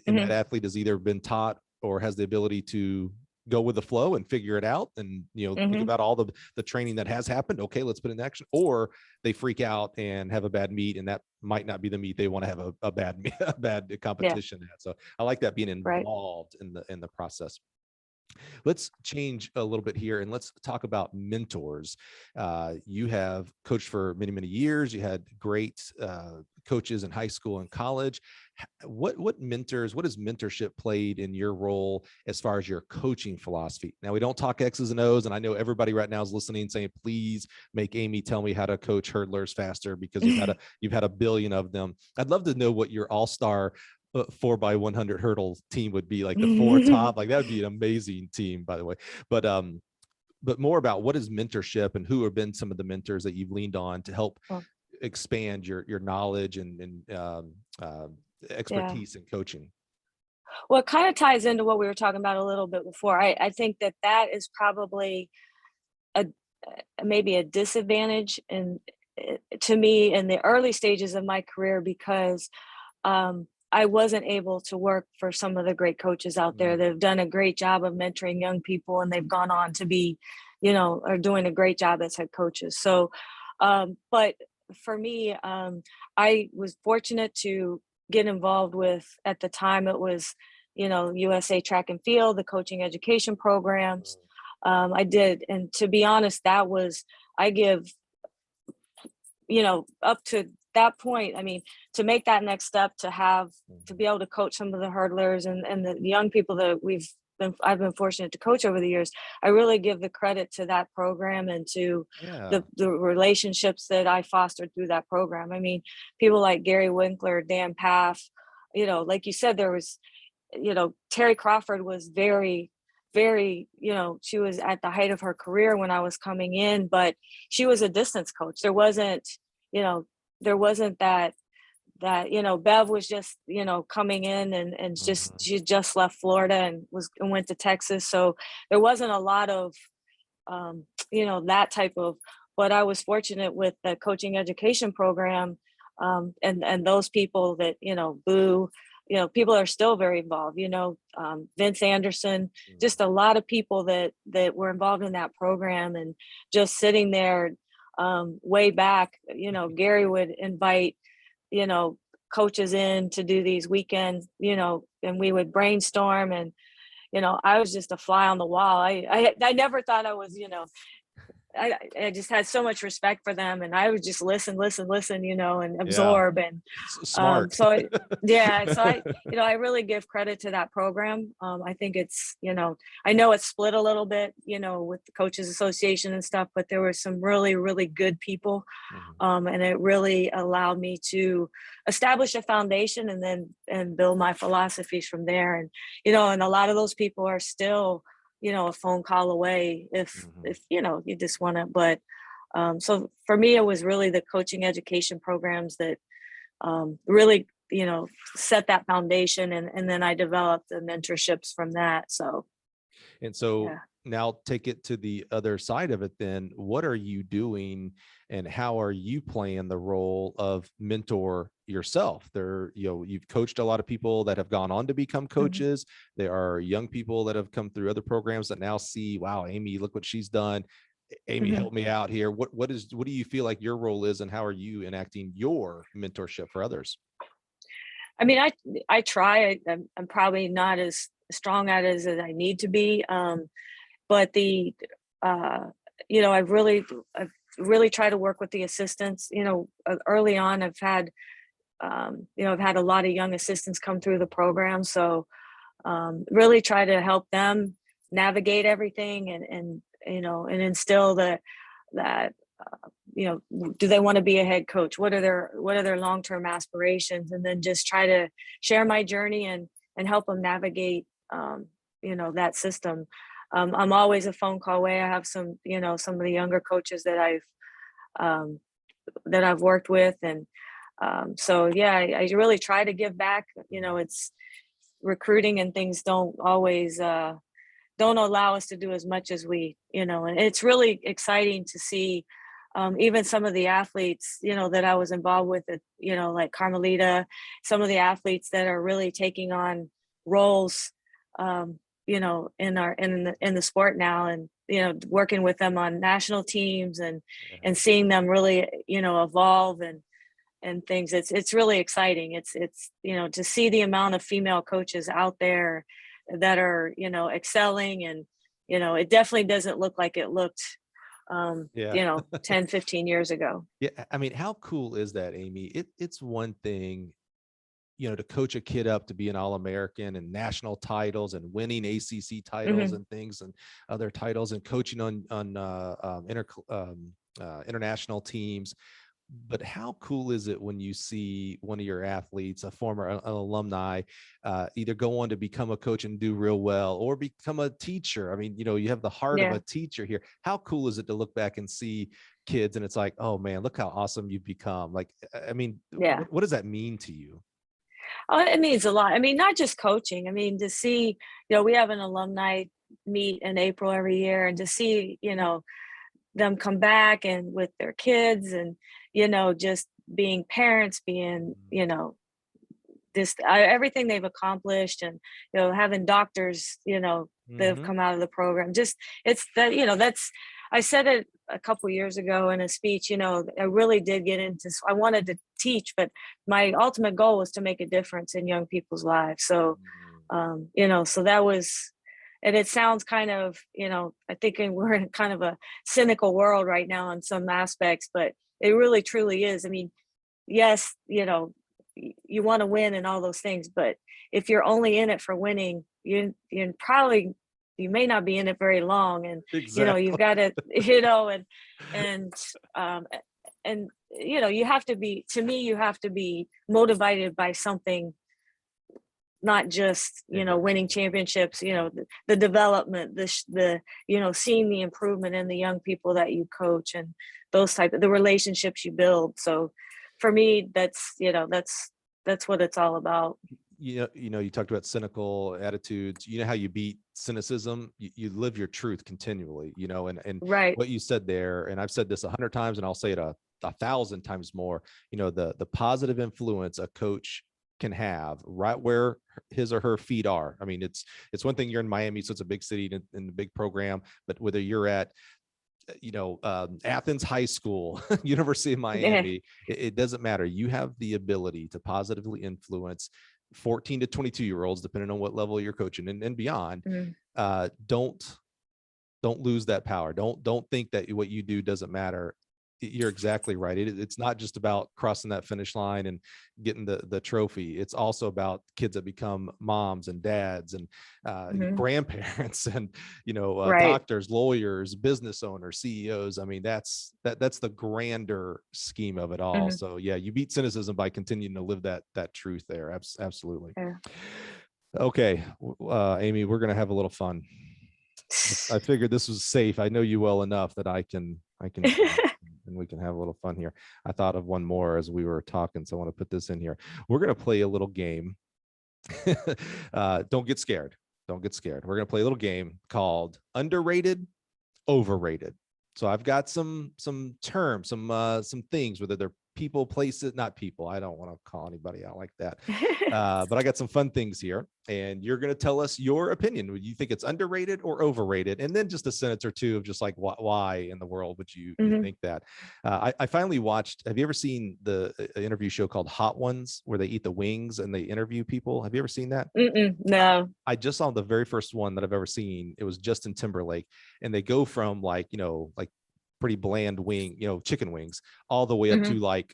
And that athlete has either been taught or has the ability to go with the flow and figure it out. And, think about all the training that has happened. Okay, let's put it in action. Or they freak out and have a bad meet, and that might not be the meet they want to have a bad competition at. So I like that, being involved in the process. Let's change a little bit here and let's talk about mentors. You have coached for many, many years. You had great coaches in high school and college. What mentors, what has mentorship played in your role as far as your coaching philosophy? Now, we don't talk X's and O's, and I know everybody right now is listening saying, please make Amy tell me how to coach hurdlers faster, because you've had a billion of them. I'd love to know what your all-star 4x100 hurdle team would be, like the four top, like that would be an amazing team, by the way. But more about what is mentorship and who have been some of the mentors that you've leaned on to help expand your knowledge and expertise in coaching. Well, it kind of ties into what we were talking about a little bit before. I think that is probably maybe a disadvantage to me in the early stages of my career, because I wasn't able to work for some of the great coaches out there that have done a great job of mentoring young people, and they've gone on to be, are doing a great job as head coaches. So, but for me, I was fortunate to get involved with, at the time it was, USA Track and Field, the coaching education programs. I did. And to be honest, I give, up to that point, I mean, to make that next step, to be able to coach some of the hurdlers and the young people that I've been fortunate to coach over the years, I really give the credit to that program and to the relationships that I fostered through that program. I mean, people like Gary Winkler, Dan Paff, like you said, there was, Terry Crawford was very, very, she was at the height of her career when I was coming in, but she was a distance coach. There wasn't that, Bev was just, coming in and she just left Florida and went to Texas. So there wasn't a lot of, that type of, but I was fortunate with the coaching education program, and those people that, Boo, people are still very involved, Vince Anderson, just a lot of people that were involved in that program. And just sitting there way back, Gary would invite, coaches in to do these weekends, and we would brainstorm. And, I was just a fly on the wall. I never thought I was, I just had so much respect for them, and I would just listen, and absorb. And smart. yeah, so I really give credit to that program. I think it's, I know it's split a little bit, with the Coaches Association and stuff, but there were some really, really good people. And it really allowed me to establish a foundation and build my philosophies from there. And, and a lot of those people are still, a phone call away if you just want to. But so for me, it was really the coaching education programs that really, set that foundation, and then I developed the mentorships from that. So yeah. Now take it to the other side of it. Then what are you doing, and how are you playing the role of mentor yourself? You've coached a lot of people that have gone on to become coaches. There are young people that have come through other programs that now see, wow, Amy, look what she's done. Amy, help me out here. What do you feel like your role is, and how are you enacting your mentorship for others? I mean, I try. I'm probably not as strong at it as I need to be. But I've really tried to work with the assistants. Early on, I've had a lot of young assistants come through the program. So really try to help them navigate everything, and instill that do they want to be a head coach? What are their long-term aspirations? And then just try to share my journey and help them navigate that system. I'm always a phone call away. I have some of the younger coaches that I've worked with. And so, yeah, I really try to give back. It's recruiting and things don't always, don't allow us to do as much as we, and it's really exciting to see even some of the athletes, that I was involved with, like Carmelita, some of the athletes that are really taking on roles, in the sport now, and, working with them on national teams and seeing them really, evolve and things. It's really exciting. It's, to see the amount of female coaches out there that are, excelling, and, it definitely doesn't look like it looked 10, 15 years ago. Yeah. I mean, how cool is that, Amy? It's one thing, to coach a kid up to be an All-American and national titles and winning ACC titles and things and other titles, and coaching on international teams. But how cool is it when you see one of your athletes, a former alumni, either go on to become a coach and do real well, or become a teacher? I mean, you have the heart of a teacher here. How cool is it to look back and see kids, and it's like, oh man, look how awesome you've become. Like, I mean, what does that mean to you? Oh, it means a lot. I mean, not just coaching. I mean, to see, we have an alumni meet in April every year, and to see, them come back and with their kids, and, just being parents, being, everything they've accomplished, and, having doctors, that have come out of the program. Just, it's that, I said it a couple years ago in a speech, I really did get into, I wanted to teach, but my ultimate goal was to make a difference in young people's lives. So, so that was, and it sounds kind of, I think we're in kind of a cynical world right now in some aspects, but it really truly is. I mean, yes, you want to win and all those things, but if you're only in it for winning, you may not be in it very long. And, Exactly. you've got to, and, you have to be, to me, you have to be motivated by something, not just, winning championships, the development, the seeing the improvement in the young people that you coach, and those the relationships you build. So for me, that's what it's all about. You talked about cynical attitudes. You know how you beat cynicism? You live your truth continually, and right. What you said there, and I've said this 100 times, and I'll say it 1,000 times more, the positive influence a coach can have right where his or her feet are. I mean, it's one thing you're in Miami, so it's a big city and a big program, but whether you're at Athens High School, University of Miami, it doesn't matter. You have the ability to positively influence 14 to 22-year-olds, depending on what level you're coaching and beyond. Don't lose that power. Don't think that what you do doesn't matter. You're exactly right. It's not just about crossing that finish line and getting the trophy. It's also about kids that become moms and dads and grandparents and doctors, lawyers, business owners, CEOs. I mean, that's the grander scheme of it all. So yeah, you beat cynicism by continuing to live that truth there. Absolutely. Okay, Amy, we're gonna have a little fun. I figured this was safe. I know you well enough that I can and we can have a little fun here. I thought of one more as we were talking, so I want to put this in here. We're going to play a little game. Don't get scared. Don't get scared. We're going to play a little game called Underrated, Overrated. So I've got some terms, some things, whether they're people, places, not people. I don't want to call anybody out like that. But I got some fun things here, and you're going to tell us your opinion. Would you think it's underrated or overrated? And then just a sentence or two of just like why in the world would you think that? I finally watched. Have you ever seen the interview show called Hot Ones, where they eat the wings and they interview people? Have you ever seen that? No. I just saw the very first one that I've ever seen. It was Justin Timberlake, and they go from like pretty bland wing, chicken wings, all the way up to like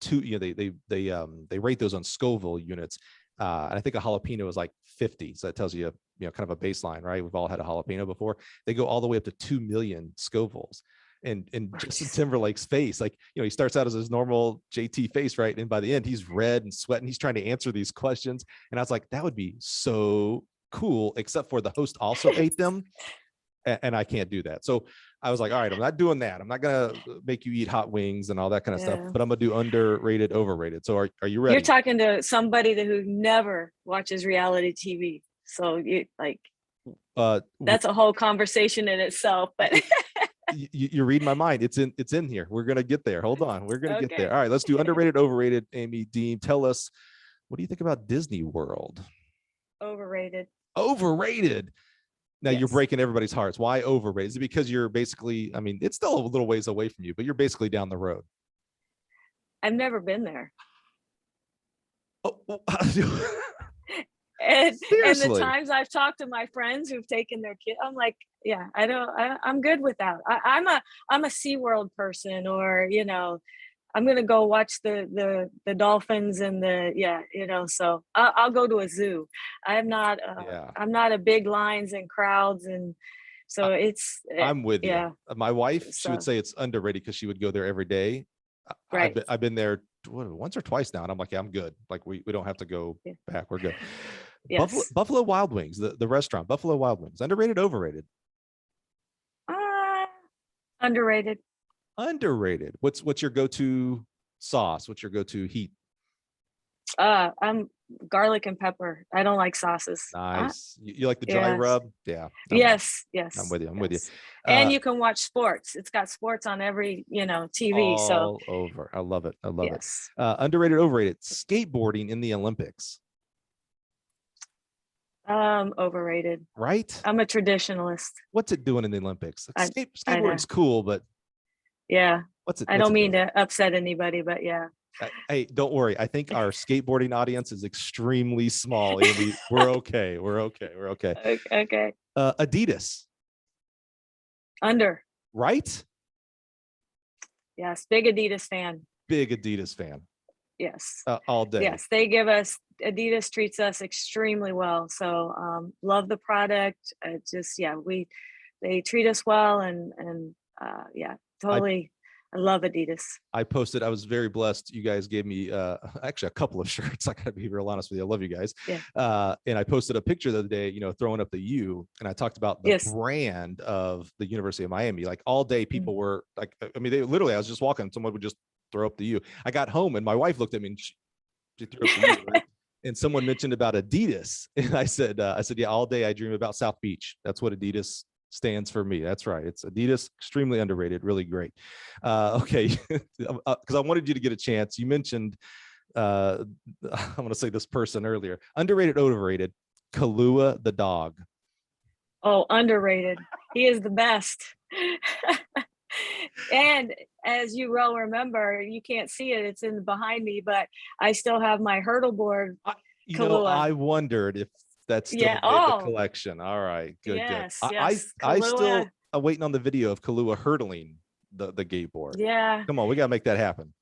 they rate those on Scoville units. And I think a jalapeno is like 50. So that tells you, kind of a baseline, right? We've all had a jalapeno before. They go all the way up to 2 million Scovilles. And Justin Timberlake's face, like, he starts out as his normal JT face, right? And by the end, he's red and sweating. He's trying to answer these questions. And I was like, that would be so cool, except for the host also ate them. And I can't do that. So I was like, all right, I'm not doing that. I'm not going to make you eat hot wings and all that kind of stuff, but I'm going to do underrated, overrated. So are you ready? You're talking to somebody who never watches reality TV. So you that's a whole conversation in itself, but you read my mind. It's in here. We're going to get there. Hold on. We're going to get there. All right, let's do underrated, overrated. Amy Deem, tell us, what do you think about Disney World? Overrated. Overrated. Now you're breaking everybody's hearts. Why overrated? Is it because you're basically, I mean, it's still a little ways away from you, but you're basically down the road? I've never been there. Oh, and the times I've talked to my friends who've taken their kid, I'm like, yeah, I'm good with that. I'm a SeaWorld person, or, I'm going to go watch the dolphins and so I'll go to a zoo. I'm not a big lines and crowds. And so I'm with you. My wife, she would say it's underrated because she would go there every day. Right. I've been there once or twice now. And I'm like, yeah, I'm good. Like we don't have to go back. We're good. Yes. Buffalo Wild Wings, the restaurant, Buffalo Wild Wings, underrated, overrated? Underrated. Underrated. What's your go-to sauce? What's your go-to heat? I'm garlic and pepper. I don't like sauces. Nice. You like the dry rub? Yeah. Yes. I'm with you. I'm with you. And you can watch sports. It's got sports on every, TV. All over. I love it. I love it. Underrated, overrated. Skateboarding in the Olympics. Overrated. Right? I'm a traditionalist. What's it doing in the Olympics? Skateboarding's cool, but I don't mean to upset anybody, but yeah. Hey, don't worry. I think our skateboarding audience is extremely small. Amy. We're okay. We're okay. Okay. Adidas. Under. Right? Yes. Big Adidas fan. Yes. All day. Yes. Adidas treats us extremely well. So love the product. They treat us well and totally. I love Adidas. I posted, I was very blessed. You guys gave me actually a couple of shirts. I gotta be real honest with you. I love you guys. Yeah. And I posted a picture the other day, throwing up the U, and I talked about the brand of the University of Miami. Like all day people were like, I mean, I was just walking, someone would just throw up the U. I got home and my wife looked at me and she threw up the U, right? And someone mentioned about Adidas. And I said, yeah, all day I dream about South Beach. That's what Adidas stands for me. That's right. It's Adidas, extremely underrated, really great. Okay. Because I wanted you to get a chance. You mentioned I'm going to say this person earlier. Underrated, overrated. Kahlua the dog. Oh, underrated. He is the best. And as you well remember, you can't see it, it's in behind me, but I still have my hurdle board. I wondered if that's still Yeah. made the Oh, collection. All right, good. yes, yes. I still Kahlua. am waiting on the video of Kahlua hurdling the skateboard. Yeah. Come on, we got to make that happen.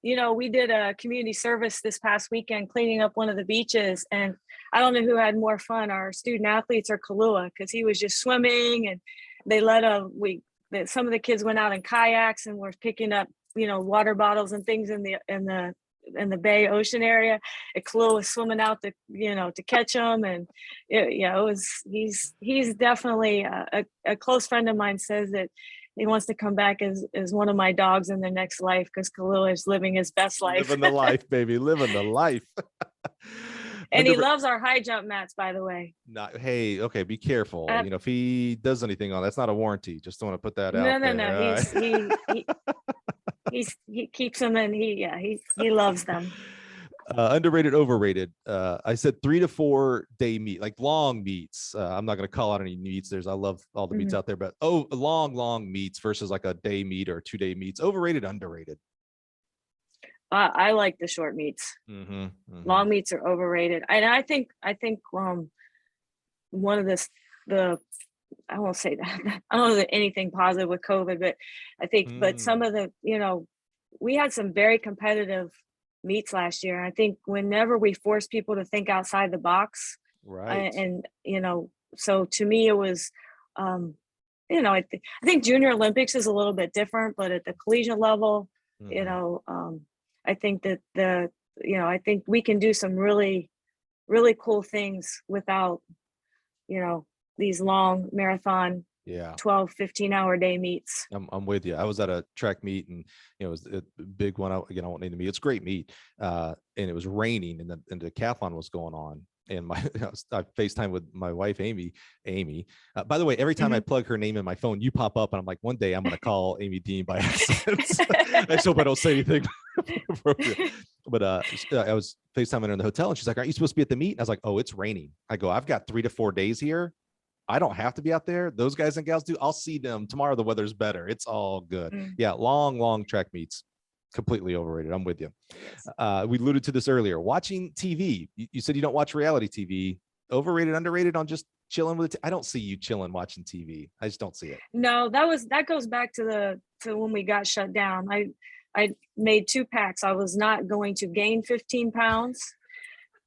You know, we did a community service this past weekend cleaning up one of the beaches, and I don't know who had more fun, our student athletes or Kahlua, because he was just swimming, and they some of the kids went out in kayaks and were picking up, you know, water bottles and things in the Bay Ocean area. And Kahlua was swimming out to, you know, to catch them, and he's definitely a close friend of mine says that he wants to come back as one of my dogs in the next life, because Kahlua is living his best life. Living the life, baby, living the life. And he loves our high jump mats, by the way. Hey, okay, be careful. You know, if he does anything on that's not a warranty. Just don't want to put that out there. No. He keeps them, and he loves them. Underrated, overrated. I said 3 to 4 day meet, like long meets. I'm not going to call out any meets. I love all the meets out there, but long meets versus like a day meet or 2 day meets. Overrated, underrated. I like the short meets. Long meets are overrated, and I think one of I won't say that. I don't know anything positive with COVID, but I think, but some of the, you know, we had some very competitive meets last year. I think whenever we force people to think outside the box, right? And you know, so to me, it was, you know, I think Junior Olympics is a little bit different, but at the collegiate level, you know, I think that I think we can do some really, really cool things without, you know, these long marathon 12-15 hour day meets. I'm with you. I was at a track meet, and it was a big one. Again, I won't name the meet. It's a great meet, and it was raining, and the decathlon was going on. And I FaceTime with my wife, Amy. By the way, every time I plug her name in my phone, you pop up, and I'm like, one day I'm going to call Amy Deem by accident. I just hope I don't say anything appropriate. But I was FaceTiming her in the hotel, and she's like, "Aren't you supposed to be at the meet?" And I was like, "Oh, it's raining." I go, "I've got 3 to 4 days here. I don't have to be out there. Those guys and gals do. I'll see them tomorrow. The weather's better. It's all good." Yeah, long track meets. Completely overrated. I'm with you. We alluded to this earlier. Watching TV. You said you don't watch reality TV. Overrated, underrated on just chilling with it. I don't see you chilling watching TV. I just don't see it. No, that goes back to when we got shut down. I made 2 pacts. I was not going to gain 15 pounds,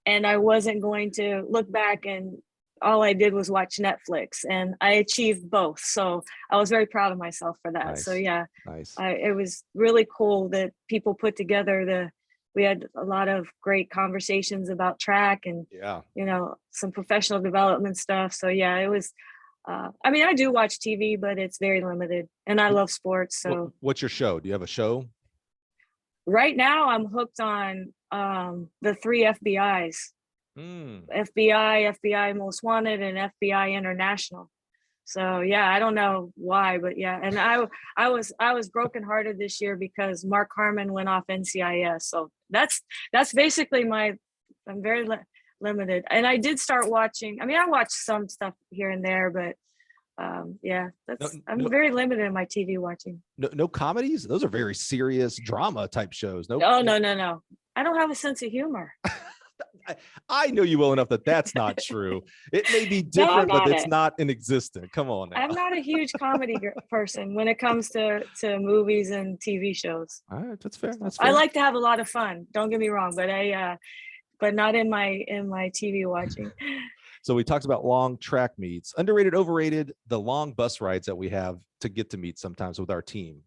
and I wasn't going to look back, and all I did was watch Netflix, and I achieved both. So I was very proud of myself for that. Nice. So yeah, nice. It was really cool that people put together we had a lot of great conversations about track and, you know, some professional development stuff. So yeah, it was, I mean, I do watch TV, but it's very limited, and I love sports. So what's your show? Do you have a show? Right now I'm hooked on the 3 FBIs. FBI Most Wanted, and FBI International. So yeah, I don't know why, but yeah. And I was brokenhearted this year because Mark Harmon went off NCIS. So that's basically I'm very limited. And I did start watching. I mean, I watch some stuff here and there, but yeah, I'm very limited in my TV watching. No comedies? Those are very serious drama type shows. No. I don't have a sense of humor. I know you well enough that that's not true. It may be different, but it's not inexistent. Come on now. I'm not a huge comedy person when it comes to movies and TV shows. All right, that's fair. I like to have a lot of fun. Don't get me wrong, but not in my TV watching. So we talked about long track meets. Underrated, overrated, the long bus rides that we have to get to meet sometimes with our team.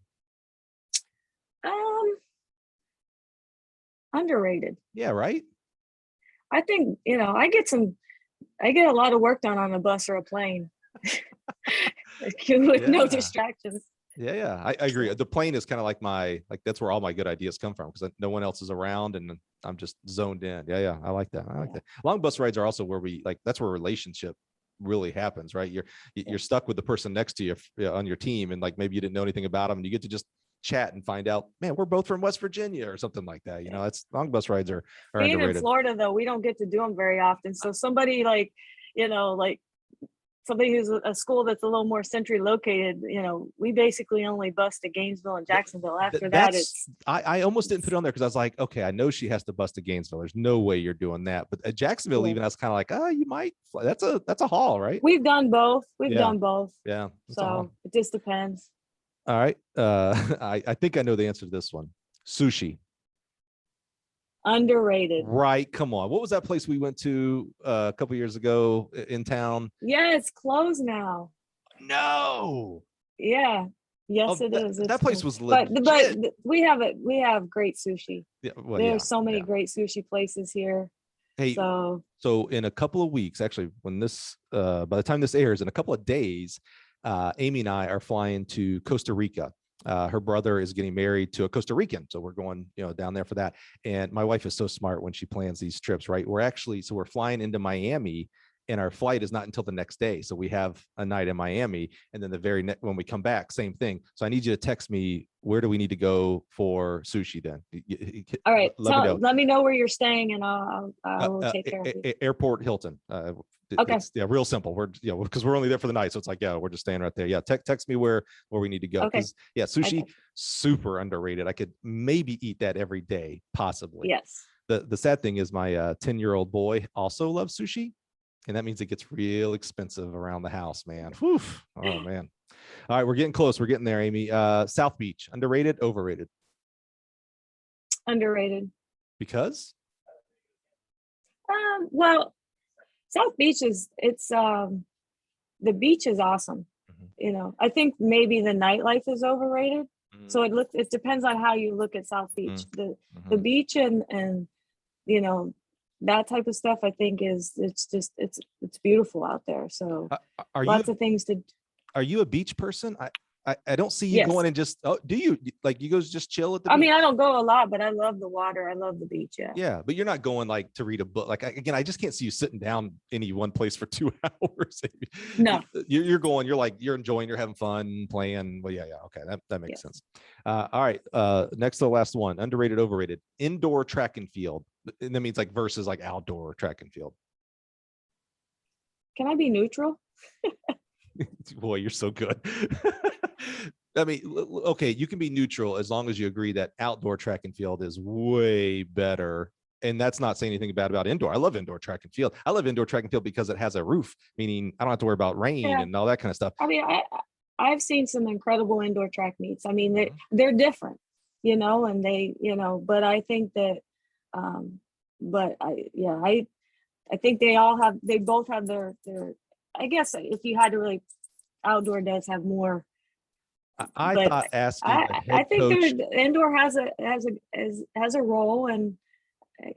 Underrated. Yeah, right? I think, you know, I get a lot of work done on a bus or a plane with no distractions. Yeah, I agree. The plane is kind of like that's where all my good ideas come from, because no one else is around and I'm just zoned in. Yeah, I like that. Long bus rides are also where that's where relationship really happens, right? You're stuck with the person next to you on your team, and like maybe you didn't know anything about them, and you get to just chat and find out, man, we're both from West Virginia or something like that. That's long bus rides are Being underrated. in Florida though, we don't get to do them very often. So somebody like, somebody who's a school that's a little more centrally located, we basically only bus to Gainesville and Jacksonville. After that, I almost didn't put it on there because I was like, okay, I know she has to bus to Gainesville. There's no way you're doing that. But at Jacksonville, even I was kind of like, you might. That's a haul, right? We've done both. Done both. Yeah. So it just depends. All right. I think I know the answer to this one. Sushi. Underrated. Right. Come on. What was that place we went to a couple years ago in town? Yeah, it's closed now. No. Yeah. Yes, it is. That place was legit. But we have great sushi. Yeah, there's so many great sushi places here. Hey, so in a couple of weeks, actually, when this by the time this airs, in a couple of days, Amy and I are flying to Costa Rica. Her brother is getting married to a Costa Rican. So we're going, down there for that. And my wife is so smart when she plans these trips, right? We're flying into Miami and our flight is not until the next day. So we have a night in Miami and then the very next, when we come back, same thing. So I need you to text me, where do we need to go for sushi then? All right. Let me know where you're staying and I will take care of you. Airport Hilton. Okay. Real simple. We're, because we're only there for the night. So it's like, we're just staying right there. Yeah. Text me where we need to go. Okay. Sushi, super underrated. I could maybe eat that every day, possibly. Yes. The sad thing is my 10-year-old boy also loves sushi. And that means it gets real expensive around the house, man. Whew. Oh man. All right. We're getting close. We're getting there, Amy. South Beach, underrated, overrated? Underrated. Because? Well, South Beach the beach is awesome. Mm-hmm. I think maybe the nightlife is overrated. Mm-hmm. So it depends on how you look at South Beach. Mm-hmm. The beach and that type of stuff, I think it's beautiful out there. So lots of things to. Are you a beach person? I don't see you going and just, do you like, you go just chill at the beach? I mean, I don't go a lot, but I love the water. I love the beach. Yeah. Yeah. But you're not going like to read a book. Like, again, I just can't see you sitting down any one place for 2 hours. No, you're going, you're enjoying, you're having fun playing. Well, yeah. Okay. That makes sense. All right. Next to the last one, underrated, overrated, indoor track and field. And that means like versus like outdoor track and field. Can I be neutral? Boy, you're so good. I mean, okay, you can be neutral as long as you agree that outdoor track and field is way better. And that's not saying anything bad about indoor. I love indoor track and field. I love indoor track and field because it has a roof, meaning I don't have to worry about rain and all that kind of stuff. I mean, I've seen some incredible indoor track meets. I mean, they're different, and they, but I think that, I think they both have their, I guess if you had to really, outdoor does have more. I thought asking the head I think coach, indoor has a role, and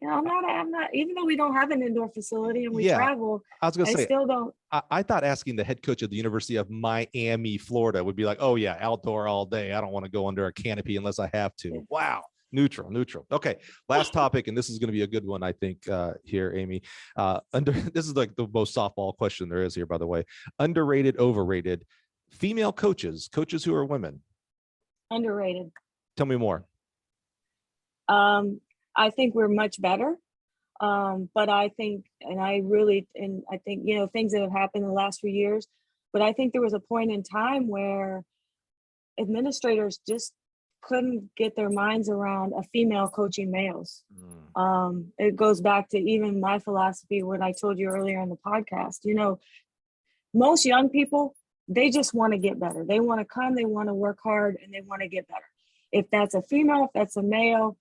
I'm not. Even though we don't have an indoor facility and we travel, I was gonna say, still don't. I thought asking the head coach of the University of Miami, Florida, would be like, oh yeah, outdoor all day. I don't want to go under a canopy unless I have to. Yeah. Wow. Neutral. Okay. Last topic, and this is going to be a good one, I think, here, Amy. This is like the most softball question there is here, by the way. Underrated, overrated, female coaches who are women. Underrated. Tell me more. I think we're much better. But I think, I think, things that have happened in the last few years, but I think there was a point in time where administrators just couldn't get their minds around a female coaching males. It goes back to even my philosophy, what I told you earlier in the podcast. Most young people, they just want to get better. They want to come, they want to work hard, and they want to get better. If that's a female, if that's a male,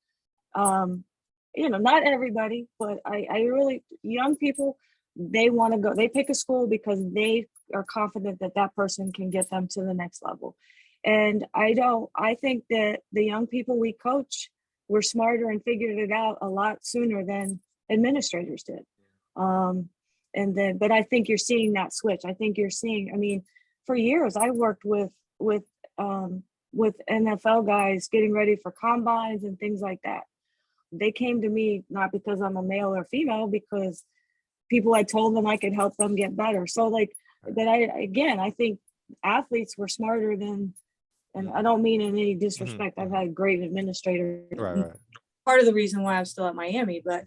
not everybody, but I really, young people, they want to go, they pick a school because they are confident that person can get them to the next level. And I think that the young people we coach were smarter and figured it out a lot sooner than administrators did. But I think you're seeing that switch. I think you're seeing, for years I worked with NFL guys getting ready for combines and things like that. They came to me not because I'm a male or female, because people had told them I could help them get better. So I think athletes were smarter than And I don't mean in any disrespect. I've had great administrators. Right. Part of the reason why I'm still at Miami, but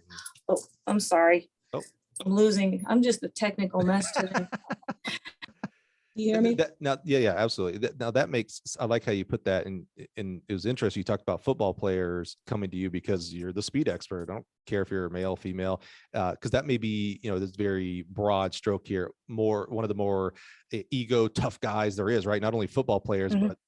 oh, I'm sorry. Oh. I'm just a technical mess today. You hear me? Yeah, absolutely. Now that makes, I like how you put that in. And it was interesting. You talked about football players coming to you because you're the speed expert. I don't care if you're a male, female, because that may be, this very broad stroke here. One of the more ego tough guys there is, right? Not only football players, but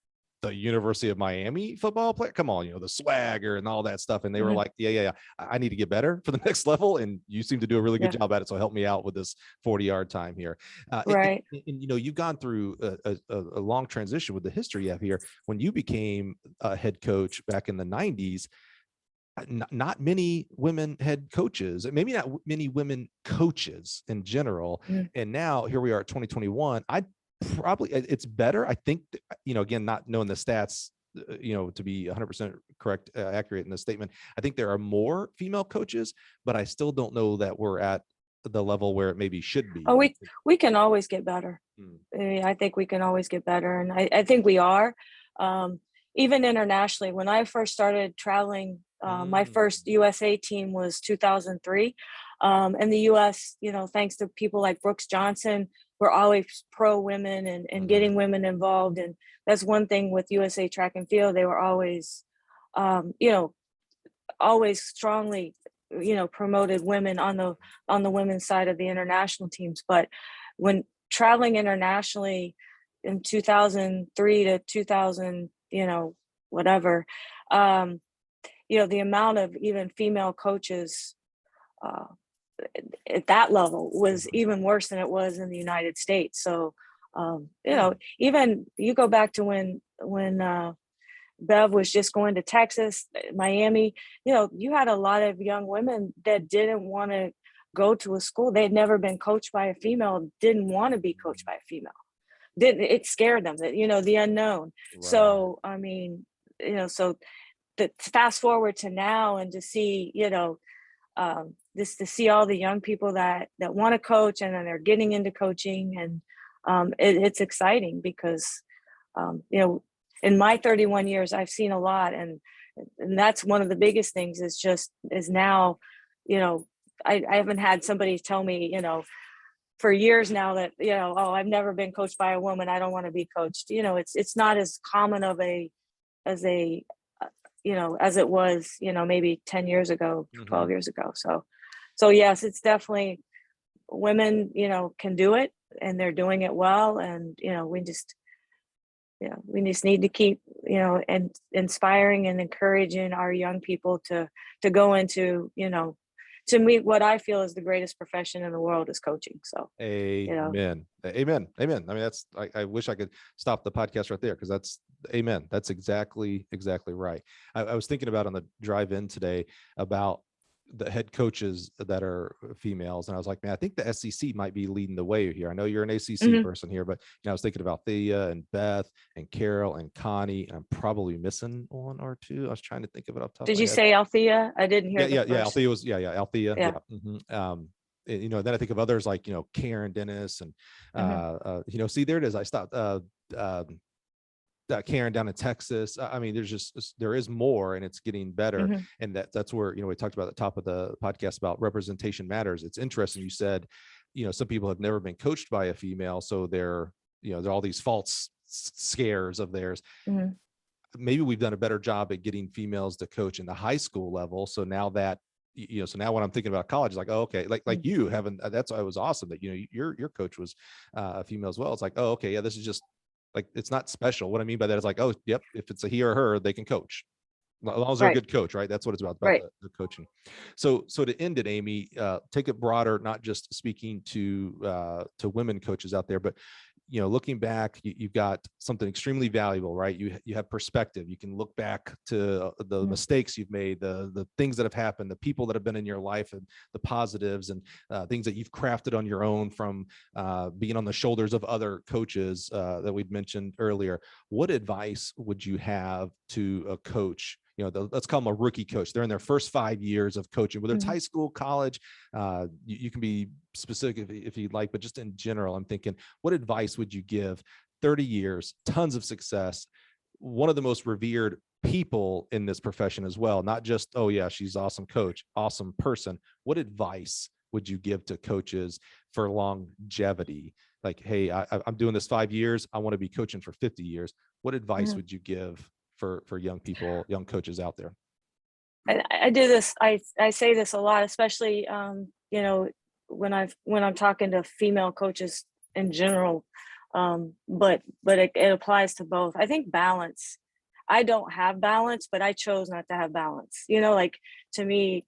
the University of Miami football player. Come on, the swagger and all that stuff. And they were like, yeah, I need to get better for the next level. And you seem to do a really good job at it. So help me out with this 40-yard time here. Right. And you've gone through a long transition with the history you have here. When you became a head coach back in the 90s, not many women head coaches, maybe not many women coaches in general. And now here we are at 2021. It's better. I think, again, not knowing the stats, to be 100% correct, accurate in the statement, I think there are more female coaches, but I still don't know that we're at the level where it maybe should be. Oh, we can always get better. I think we can always get better. And I think we are, even internationally. When I first started traveling, my first USA team was 2003. And the US, thanks to people like Brooks Johnson, we're always pro women and getting women involved. And that's one thing with USA Track and Field. They were always, always strongly, promoted women on the women's side of the international teams. But when traveling internationally in 2003 to 2000, whatever, the amount of even female coaches, at that level was even worse than it was in the United States. So, even you go back to when Bev was just going to Texas, Miami, you had a lot of young women that didn't want to go to a school. They'd never been coached by a female, didn't want to be coached by a female. It scared them, that, the unknown. Right. So, so the fast forward to now and to see, to see all the young people that want to coach and then they're getting into coaching, and it's exciting because in my 31 years I've seen a lot, and that's one of the biggest things is now I haven't had somebody tell me for years now that oh, I've never been coached by a woman, I don't want to be coached. It's not as common of as it was maybe 10 years ago, 12 years ago. So yes, it's definitely women, can do it, and they're doing it well. And, we just need to keep, and inspiring and encouraging our young people to go into, to meet what I feel is the greatest profession in the world is coaching. So, amen. Amen. I mean, I wish I could stop the podcast right there, because that's amen. That's exactly right. I was thinking about on the drive in today about the head coaches that are females, and I was like, man, I think the SEC might be leading the way here. I know you're an ACC person here, but I was thinking about Thea and Beth and Carol and Connie, and I'm probably missing one or two. I was trying to think of it off the top Did of my you head. say Althea? I didn't hear. Yeah. Althea was Althea. Yeah. Then I think of others like Karen Dennis and see, there it is. I stopped. Karen down in Texas. I mean, there is more, and it's getting better. And that's where, we talked about at the top of the podcast about representation matters. It's interesting. You said, some people have never been coached by a female, so there are all these false scares of theirs. Maybe we've done a better job at getting females to coach in the high school level. So now that, so now when I'm thinking about college, like, oh, okay, like you haven't, that's why it was awesome that, your coach was a female as well. It's like, oh, okay. Yeah. This is just, like, it's not special. What I mean by that is like, oh, yep, if it's a he or her, they can coach. As long as they're a good coach, right? That's what it's about the coaching. So to end it, Amy, take it broader, not just speaking to women coaches out there, but looking back, you've got something extremely valuable, right? You have perspective. You can look back to the mistakes you've made, the things that have happened, the people that have been in your life, and the positives, and things that you've crafted on your own from being on the shoulders of other coaches that we'd mentioned earlier. What advice would you have to a coach? Let's call them a rookie coach. They're in their first 5 years of coaching, whether it's high school, college. You can be specific if you'd like, but just in general, I'm thinking, what advice would you give? 30 years, tons of success. one of the most revered people in this profession as well, not just, oh yeah, she's awesome coach, awesome person. What advice would you give to coaches for longevity? Like, hey, I'm doing this 5 years. I want to be coaching for 50 years. What advice would you give for young people, young coaches out there? I do this. I say this a lot, especially, you know, when I'm talking to female coaches in general. But it applies to both. I think balance. I don't have balance, but I chose not to have balance. You know, like, to me,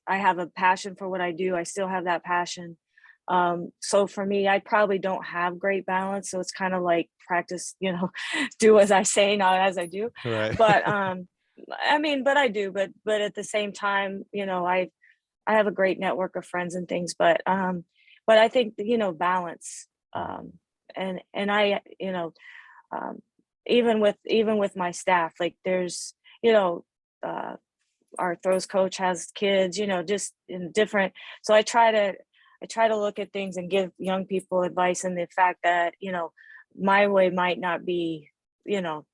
I have a passion for what I do. I still have that passion. So for me, I probably don't have great balance. So it's kind of like practice, you know, do as I say, not as I do. Right. But I mean, but I do, but at the same time, you know, I have a great network of friends and things, but I think, you know, balance. And I, you know, even with my staff, like, there's, you know, our throws coach has kids, you know, just in different. So I try to look at things and give young people advice, and the fact that, you know, my way might not be, you know,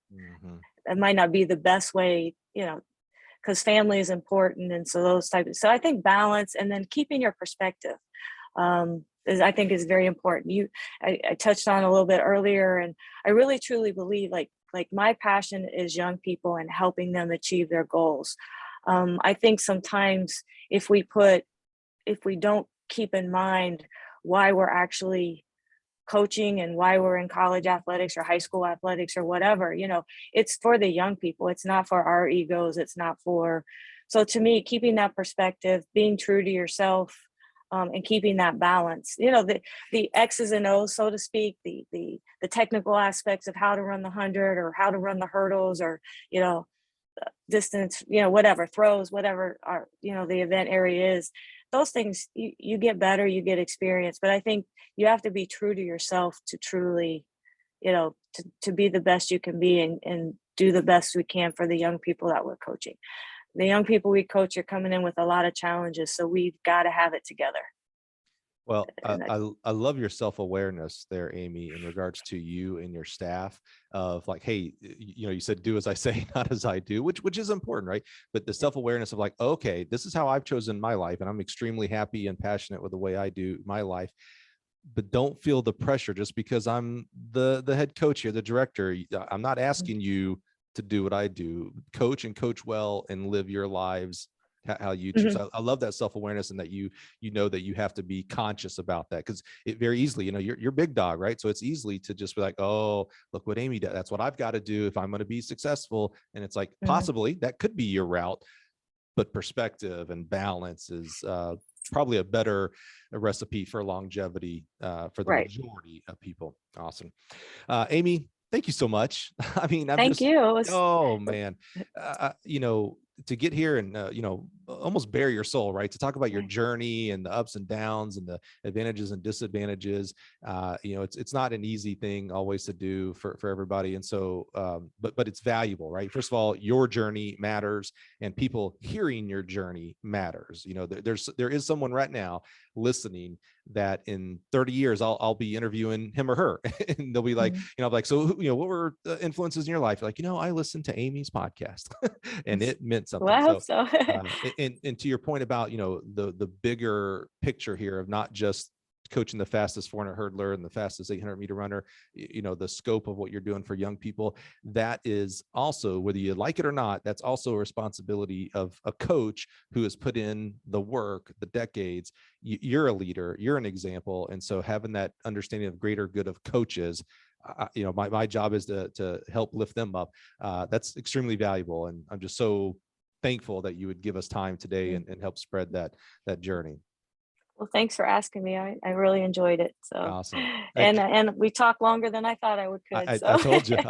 it might not be the best way, you know, because family is important. And so so I think balance, and then keeping your perspective, I think is very important. I touched on a little bit earlier, and I really truly believe, like my passion is young people and helping them achieve their goals. I think sometimes if we don't keep in mind why we're actually coaching and why we're in college athletics or high school athletics or whatever, you know, it's for the young people. It's not for our egos. It's not for, so to me, keeping that perspective, being true to yourself, and keeping that balance, you know, the X's and O's, so to speak, the technical aspects of how to run the 100 or how to run the hurdles, or, you know, distance, you know, whatever, throws, whatever our, you know, the event area is, those things, you get better, you get experience. But I think you have to be true to yourself to truly, you know, to be the best you can be, and do the best we can for the young people that we're coaching. The young people we coach are coming in with a lot of challenges, so we've got to have it together. Well, I love your self-awareness there, Amy, in regards to you and your staff, of like, hey, you know, you said do as I say, not as I do, which is important, right? But the self-awareness of like, okay, this is how I've chosen my life, and I'm extremely happy and passionate with the way I do my life. But don't feel the pressure just because I'm the head coach here, the director. I'm not asking you to do what I do. Coach and coach well, and live your lives how you choose. I love that self-awareness, and that you know that you have to be conscious about that, because it very easily, you know, you're big dog, right? So it's easily to just be like, oh, look what Amy did. That's what I've got to do if I'm going to be successful. And it's like, possibly that could be your route, but perspective and balance is probably a better recipe for longevity for the majority of people. Awesome. Amy, thank you so much. I mean, Thank you. Oh man, you know, to get here and you know, almost bare your soul, right? To talk about your journey and the ups and downs and the advantages and disadvantages. You know, it's not an easy thing always to do for everybody, and so but it's valuable, right? First of all, your journey matters, and people hearing your journey matters. You know, there is someone right now listening that in 30 years I'll be interviewing him or her, and they'll be like, you know, like, so you know, what were influences in your life? Like, you know, I listened to Amy's podcast and it meant something. Well, I hope so. And to your point about, you know, the bigger picture here of not just coaching the fastest 400 hurdler and the fastest 800 meter runner, you know, the scope of what you're doing for young people, that is also, whether you like it or not, that's also a responsibility of a coach who has put in the work, the decades. You're a leader, you're an example. And so having that understanding of greater good of coaches, you know, my job is to help lift them up. That's extremely valuable. And I'm just so thankful that you would give us time today and help spread that journey. Well, thanks for asking me. I really enjoyed it. So awesome. And we talked longer than I thought I would. I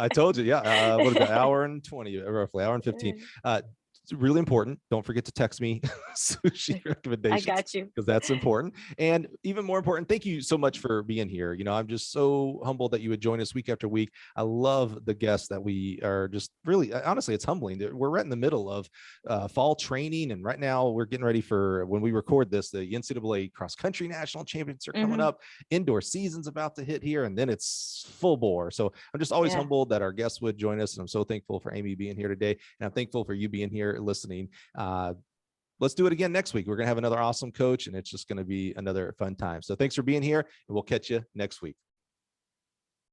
told you. Yeah. What about hour and 20, roughly hour and 15. It's really important. Don't forget to text me sushi recommendations. I got you. Because that's important. And even more important, thank you so much for being here. I'm just so humbled that you would join us week after week. I love the guests that we are just really, honestly, it's humbling. We're right in the middle of fall training. And right now we're getting ready for, when we record this, the NCAA cross country national championships are coming up. Indoor season's about to hit here, and then it's full bore. So I'm just always humbled that our guests would join us. And I'm so thankful for Amy being here today. And I'm thankful for you being here listening. Let's do it again next week. We're going to have another awesome coach, and it's just going to be another fun time. So thanks for being here, and we'll catch you next week.